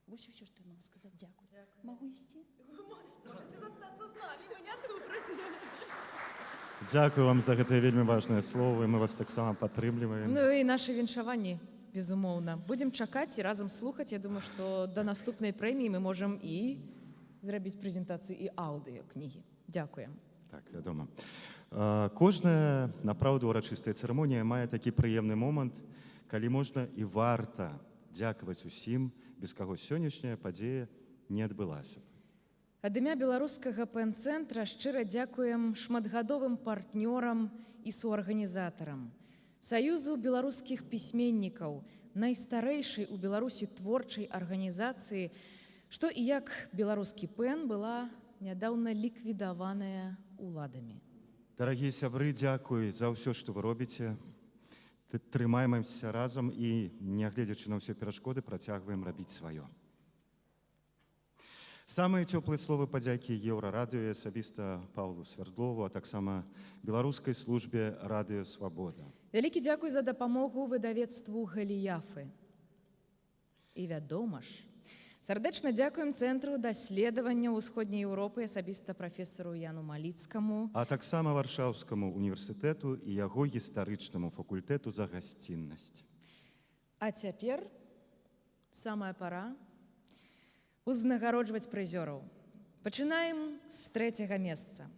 Вось усё, што я магу сказаць. Дзякуй. Магу ісці? Можете застацца з намі, мы не супраць. Дзякую вам за гэтыя вельмі важныя словы, мы вас таксама падтрымліваем. Ну і нашы віншаванні, безумоўна. Будзем чакаць і разам слухаць. Я думаю, што да наступнай прэміі мы можам і зрабіць прэзентацыю і аўдыёкнігі. Дзякуем. Так, вядома. Кожная, напраўду, урачыстая цырымонія мае такі прыемны момант, калі можна і варта дзякаваць усім, без каго сённяшняя падзея не адбылася б. Ад імя беларускага пэн-цэнтра шчыра дзякуем шматгадовым партнёрам і суарганізатарам, Саюзу беларускіх пісьменнікаў, найстарэйшай у Беларусі творчай арганізацыі, што і як беларускі пэн была нядаўна ліквідаваная уладамі. Дарагія сябры, дзякуй за ўсё, што вы робіце. Трымаемся разам і, нягледзячы на ўсе перашкоды, працягваем рабіць сваё. Самыя цёплыя словы падзякі еўрарадыё і асабіста Паўлу Свердлову, а таксама беларускай службе радыё «Свабода». Вялікі дзякуй за дапамогу выдавецтву «Галіяфы». І вядома ж, сардэчна дзякуем Цэнтру даследавання ўсходняй Еўропы, асабіста прафесару Яну Маліцкаму, а таксама Варшаўскаму універсітэту і яго гістарычнаму факультэту за гасціннасць. А цяпер самая пара узнагароджваць прызёраў. Пачынаем з 3-го месца.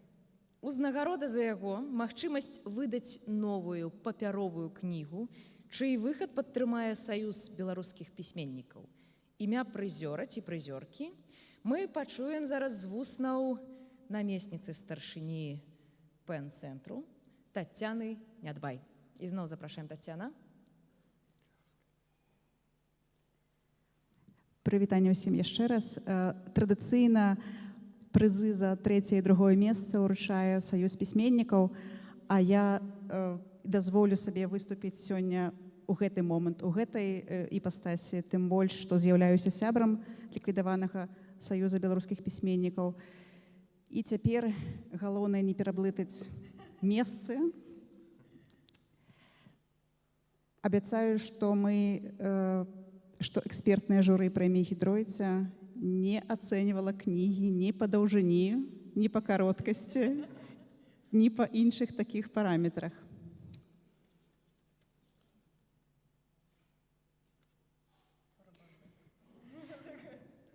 Узнагарода за яго магчымасць выдаць новую папяровую кнігу, чый выхад падтрымае Саюз беларускіх пісьменнікаў. Імя прызёра ці прызёркі мы пачуем зараз з вуснаў намесніцы старшыні пэн-цэнтру Таццяны Нядбай. І зноў запрашаем Таццяна. Прывітанне ўсім яшчэ раз. Традыцыйна прызы за 3-е і 2-е месца ўручае Саюз пісьменнікаў, а я дазволю сабе выступіць сёння у гэты момант, у гэтай іпастасі, тым больш, што з'яўляюся сябрам ліквідаванага Саюза беларускіх пісьменнікаў. І цяпер галоўнае не пераблытаць месцы. Абяцаю, што экспертнае журы прэміі «Гідройца» не ацэньвала кнігі ні па даўжыні, ні па кароткасці, ні па іншых такіх параметрах.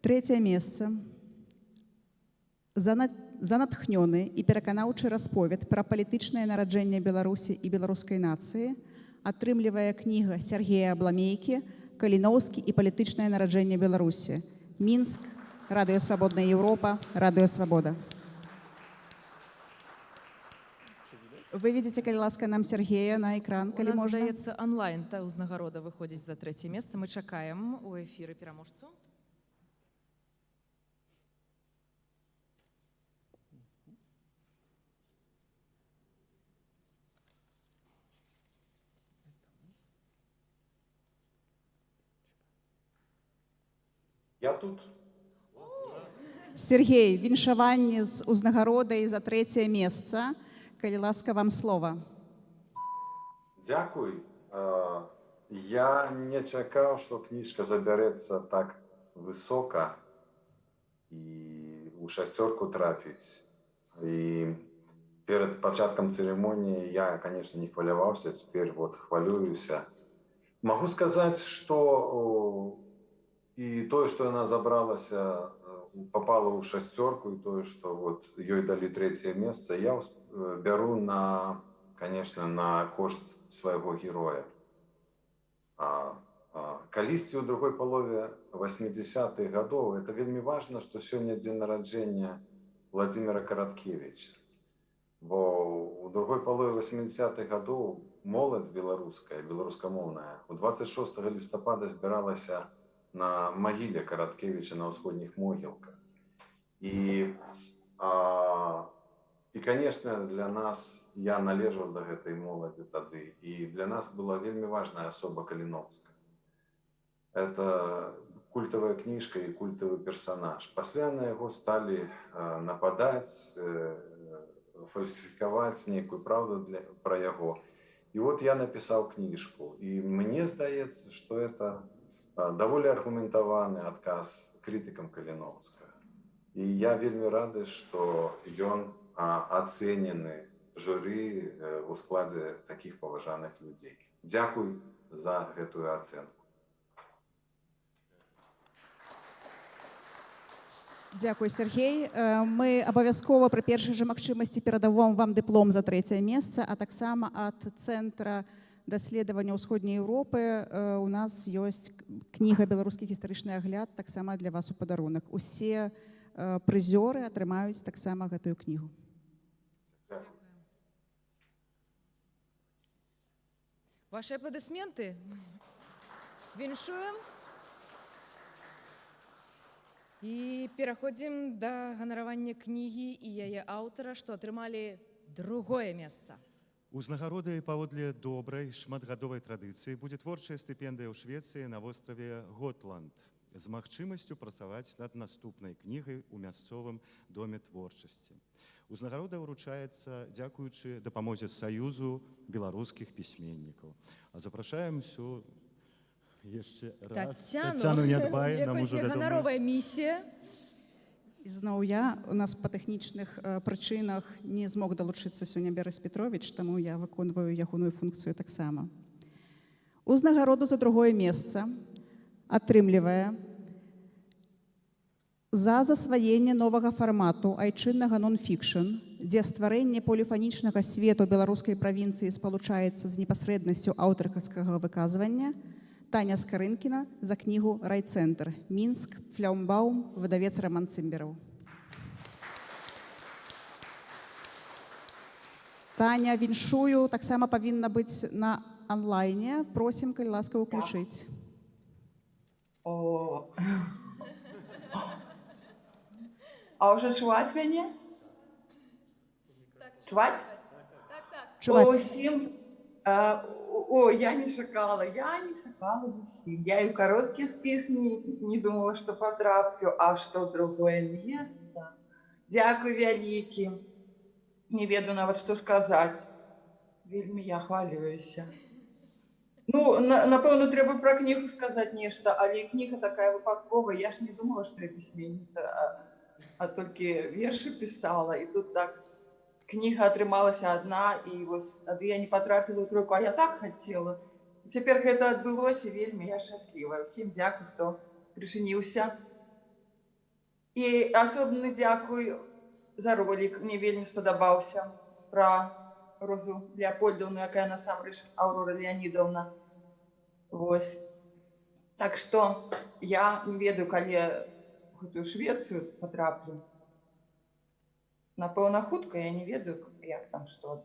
Трэцяе месца. За натхнёны і пераканаўчы расповед пра палітычнае нараджэнне Беларусі і беларускай нацыі атрымлівае кніга Сергея Абламейкі «Каліноўскі і палітычнае нараджэнне Беларусі». Мінск, Радыё Свабодная Еўропа, Радыё Свабода. Вы видите, калі ласка, нам Сергея на экран, калі можна? У нас, здаецца, онлайн та ўзнагарода выходзіць за 3-е месца. Мы чакаем у эфіры пераможцу. Я тут. Сергей, віншаванне з узнагародай за 3-е месца. Калі ласка, вам слова. Дзякуй. Я не чакаў, што кніжка забярэцца так высока і ў 6-ку трапіць. І перад пачаткам цырымоніі я, конечно, не хваляваўся, цяпер вот хвалююся. Магу сказаць, што і тое, што яна забралася, попала ў 6-ку, і тое, што вот ёй далі 3-е месца, я бяру на конечно, на кошт свайго героя. Калісьці ў другой палове 80-х гадоў это вельмі важна, што сёння дзень нараджэння Владзіміра Караткевіча. Бо ў другой палове 80-х гадоў моладзь беларуская, беларускамоўная, у 26 лістапада збіралася на магіле Караткевіча на ўсходніх могілках. І, конечно, для нас, я належаў да гэтай моладзі тады, і для нас была вельмі важная асоба Каліноўская. Это культавая кніжка і культавы персанаж. Пасля на яго сталі нападаць, фальсіфікаваць нейкую праўду пра яго. І вот я напісаў кніжку. І мне здаецца, што это даволі аргументаваны адказ крытыкам Каліноўскага. І я вельмі рады, што ён ацэнены журы ў складзе такіх паважаных людзей. Дзякуй за гэтую ацэнку. Дзякуй, Сергей. Мы абавязкова пры першай жа магчымасці перадавом вам дыплом за 3е месца, а таксама ад Цэнтра даследавання ўсходняй Еўропы у нас ёсць кніга «Беларускі гістарычны агляд» таксама для вас у падарунак. Усе прызёры атрымаюць таксама гэтую кнігу. Ваши аплодисменты. Віншуем. І пераходзім да ганаравання кнігі і яе аўтара, што атрымалі 2е месца. Узнагародай паводле добрай шматгадовай традыцыі будзе творчая стыпендыя ў Швецыі на востраве Готланд з магчымасцю працаваць над наступнай кнігай у мясцовым доме творчасці. Узнагарода ўручаецца дзякуючы дапамозе Саюзу беларускіх пісьменнікаў. А запрашаем усю яшчэ раз Тацяну Нядбай, нам ужо вядома. Ганаровая місія. Зноў у нас па тэхнічных прычынах не змог далучыцца сёння Бярыс Петрович, таму я выконваю ягоную функцыю таксама. Узнагароду за 2е месца атрымлівае за засваенне новага фармату айчыннага нон-фікшн, дзе стварэнне поліфанічнага свету беларускай правінцыі спалучаецца з непасрэднасцю аўтарскага выказвання, Таня Скарынкіна за кнігу «Райцэнтр. Мінск. Фляумбаум. Выдавец Роман Цымбераў». Таня, віншую, таксама павінна быць на онлайне. Просім, калі ласка, ўключыць. А уже чуваць мяне? Чуваць? Чуваць. Усім... я не шакала зусім. Я і ў кароткі спіс не думала, што патраплю, а што 2е месца. Дзякуй вялікі. Не ведаю нават, што сказаць. Вельмі я хвалююся. Напэўна, трэба пра кнігу сказаць нешта, але кніга такая выпадковая. Я ж не думала, што я пісьменніца, а толькі вершы пісала. І тут так кніга атрымалася адна, і тады я не патрапіла ў 3, а я так хацела. Цяпер гэта адбылося, вельмі я шчаслівая. Усім дзякуй, хто прычыніўся. І асобны дзякуй за ролік. Мне вельмі спадабаўся пра Розу Леапольдаўну, якая насамрэч Аўрора Леанідаўна. Так што я не ведаю, калі гэтую Швецыю патраплю. Напэўна, хутка, я не ведаю, як там што.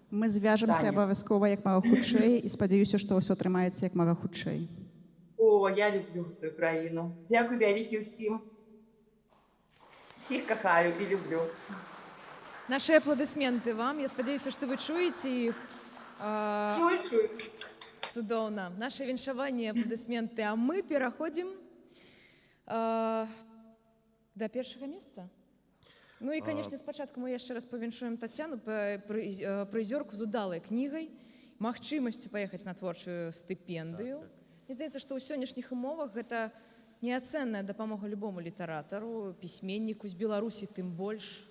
Мы звяжемся абавязкова як мага хутчэй і спадзяюся, што ўсё атрымаецца як мага хутчэй. Я люблю гэтую краіну. Дзякуй вялікі ўсім. Всіх кахаю і люблю. Наши аплодисменты вам. Я спадзяюся, што вы чуеце іх. Чую. Цудоўна. Наше віншаванне, аплодисменты. А мы пераходзім да 1е месца. Ну і, канешне, спачатку мы яшчэ раз павіншуем Тацяну, прызёрку з удалай кнігай, магчымасцю паехаць на творчую стыпендыю. Мне здаецца, што ў сённяшніх умовах гэта неацэнная дапамога любому літаратару, пісьменніку з Беларусі тым больш.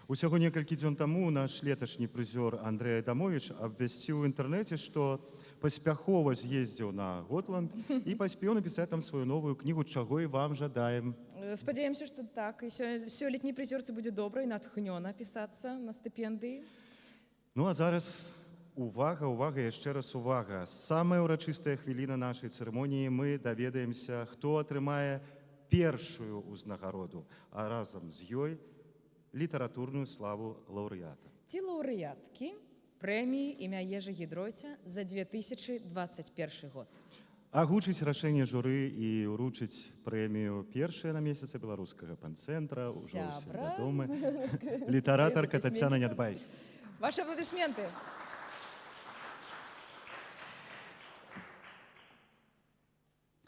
Усяго некалькі дзён таму наш леташні прызёр Андрэй Адамовіч абвясціў у інтэрнэце, што паспяхова з'ездзіў на Готланд і паспеў напісаць там сваю новую кнігу, чаго і вам жадаем. Спадзяемся, што так. І сёлетняй прызёрцы будзе добра і натхнёна пісацца на стыпендыі. Ну а зараз увага, увага, яшчэ раз увага. Самая ўрачыстая хвіліна нашай цырымоніі мы даведаемся, хто атрымае першую ўзнагароду, а разам з ёй літаратурную славу лаўрэата. Ці лаўрэаткі прэміі імя Ежы Гідройця за 2021 год. Агучыць рашэнне журы і ўручыць прэмію першая на месяцы беларускага панцэнтра ўжо ўсе вядомы. Літаратарка Тацяна Нядбай. Ваши аплодисменты.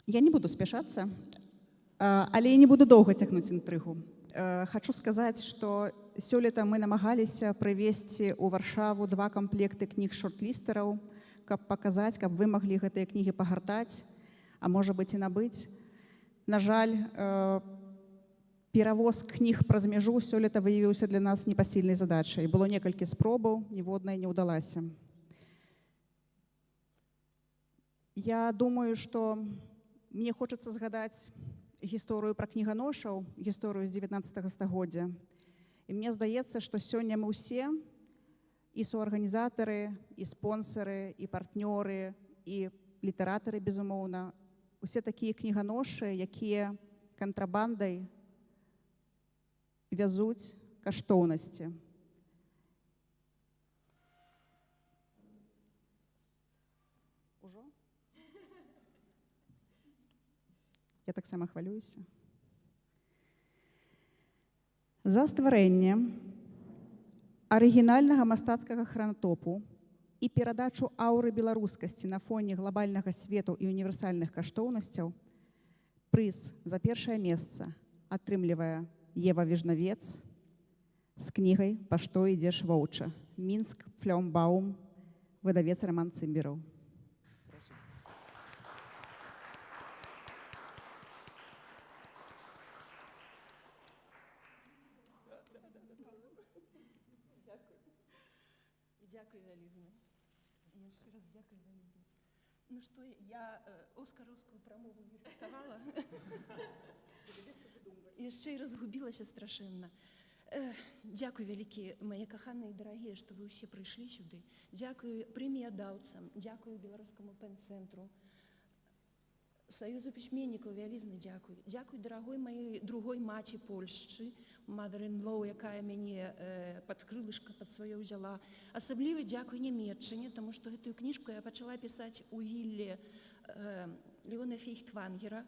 Я не буду спяшацца, але і не буду доўга цягнуць інтрыгу. Хочу сказаць, што сёлета мы намагаліся прывесці ў Варшаву 2 камплекты кніг шорт-лістараў, каб паказаць, каб вы маглі гэтыя кнігі пагартаць, а можа быць і набыць. На жаль, перавоз кніг праз мяжу сёлета выявіўся для нас непасільнай задачай. Было некалькі спробаў, ніводнай не ўдалася. Я думаю, што мне хочацца згадаць гісторыю пра кніганошаў, гісторыю з 19 стагоддзя. І мне здаецца, што сёння мы ўсе, і суарганізатары, і спонсары, і партнёры, і літаратары, безумоўна, усе такія кніганошы, якія кантрабандай вязуць каштоўнасці. Ужо? Я таксама хвалююся. За стварэнне арыгінальнага мастацкага хранатопу і перадачу аўры беларускасці на фоне глобальнага свету і універсальных каштоўнасцяў прыз за першае месца атрымлівае Ева Вежнавец з кнігай «Па што ідзеш воўча», Мінск, Флёмбаум, выдавец Роман Цымбераў. Дякую, вялізна. Яшчэ раз дзякую вялізна. Ну што, я оскаровскую прамову не рыхтавала. Яшчэ і разгубілася страшэнна. Дзякуй вялікі, мае каханыя і дарагія, што вы ўсе прыйшлі сюды. Дзякуй прэміядаўцам, дзякуй беларускаму пэн-цэнтру, Саюзу пісьменнікаў вялізна дзякуй. Дзякуй дарагой маёй другой маці Польшчы, mother-in-law, якая мяне пад крылышка пад сваё ўзяла. Асабліва дзякуй Нямецчыне, таму што гэтую кніжку я пачала пісаць у вілле Леона Фейхтвангера,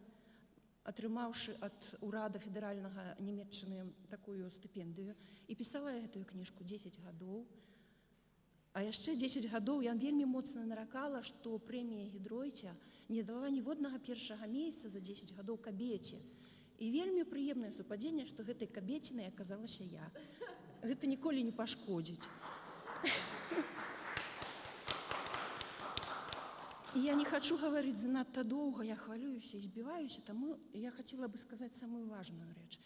атрымаўшы ад урада федэральнага Нямецчыны такую стыпендыю. І пісала я гэтую кніжку 10 гадоў. А яшчэ 10 гадоў я вельмі моцна наракала, што прэмія Гідройця не дала ніводнага першага месца за 10 гадоў кабеце. І вельмі прыемнае супадзенне, што гэтай кабецінай аказалася я. Гэта ніколі не пашкодзіць. І я не хачу гаварыць занадта доўга, я хвалююся і збіваюся, таму я хацела бы сказаць самую важную рэч.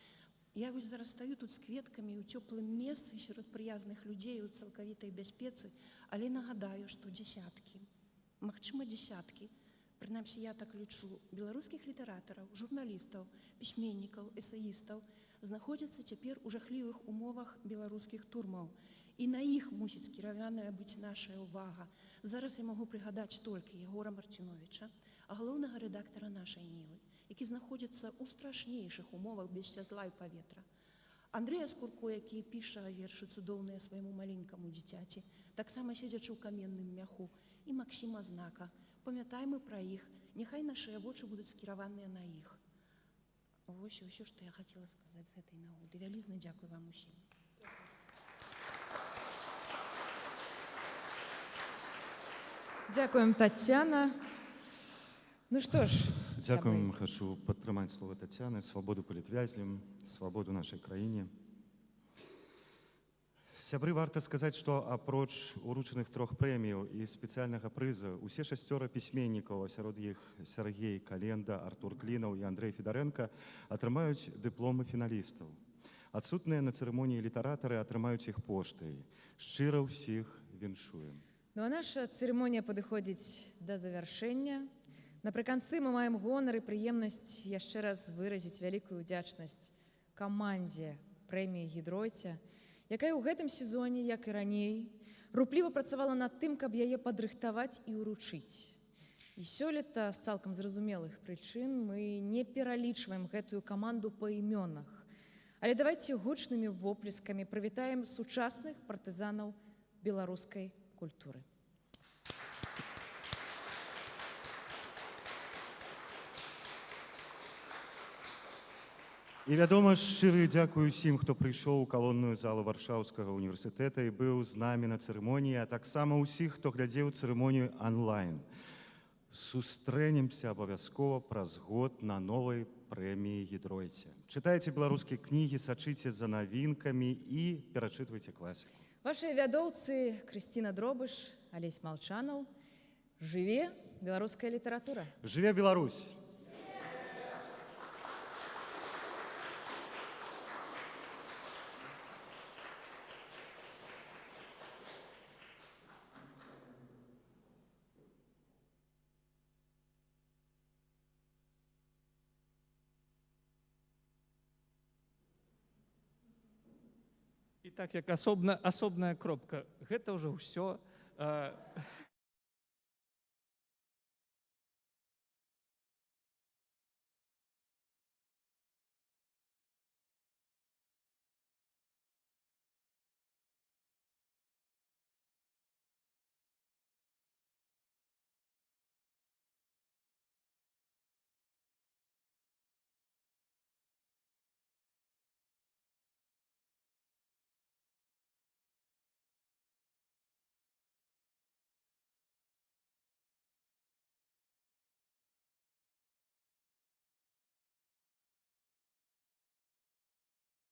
Я вось зараз стаю тут з кветкамі ў цёплым месцы сярод прыязных людзей у цалкавітай бяспецы, але нагадаю, што дзесяткі, магчыма дзесяткі, прынамсі я так лічу, беларускіх літаратараў, журналістаў, пісьменнікаў, эсэістаў знаходзяцца цяпер у жахлівых умовах беларускіх турмаў. І на іх мусіць скіраваная быць нашая ўвага. Зараз я магу прыгадаць толькі Ягора Марціновіча, а галоўнага рэдактара нашай Нівы, які знаходзіцца ў страшнейшых умовах без святла і паветра. Андрэя Скурко, які піша вершы цудоўныя свайму маленькаму дзіцяці, таксама седзячы ў каменным мяху, і Максіма Знака. Памятаймо пра іх, няхай нашыя вочы будуць скіраваныя на іх. Вось і ўсё, што я хацела сказаць з гэтай нагоды. Вялізна дзякуй вам усім. Дякуем, Тацяна. Ну што ж, Дзякуем, хачу падтрымаць слова Тацяны, свабоду палітвязням, свабоду нашай краіне. Сябры, варта сказаць, што апроч уручаных 3 прэміяў і спецыяльнага прыза, усе 6 пісьменнікаў, а сярод іх Сергей Календа, Артур Клінаў і Андрэй Федарэнка, атрымаюць дыпломы фіналістаў. Адсутныя на цырымоніі літаратары атрымаюць іх поштай. Шчыра ўсіх віншуем. Ну а наша цырымонія падыходзіць да завяршэння. Напрыканцы мы маем гонар і прыемнасць яшчэ раз выразіць вялікую ўдзячнасць камандзе прэміі Гідройця, якая ў гэтым сезоне, як і раней, рупліва працавала над тым, каб яе падрыхтаваць і ўручыць. І сёлета з цалкам зразумелых прычын мы не пералічваем гэтую каманду па імёнах. Але давайце гучнымі воплескамі прывітаем сучасных партызанаў беларускай культуры. І вядома, шчыры дзякую усім, хто прыйшоў у калонную залу Варшаўскага універсітэта і быў з намі на цырымоніі, а таксама ўсіх, хто глядзеў цырымонію онлайн. Сустрэнемся абавязкова праз год на новай прэміі «Гідройце». Чытайце беларускія кнігі, сачыце за навінкамі і перачытвайце класіку. Вашыя вядоўцы Крысціна Дробыш, Алесь Малчанаў. Жыве беларуская літаратура! Жыве Беларусь! І так, як асобная кропка, гэта ўжо ўсё.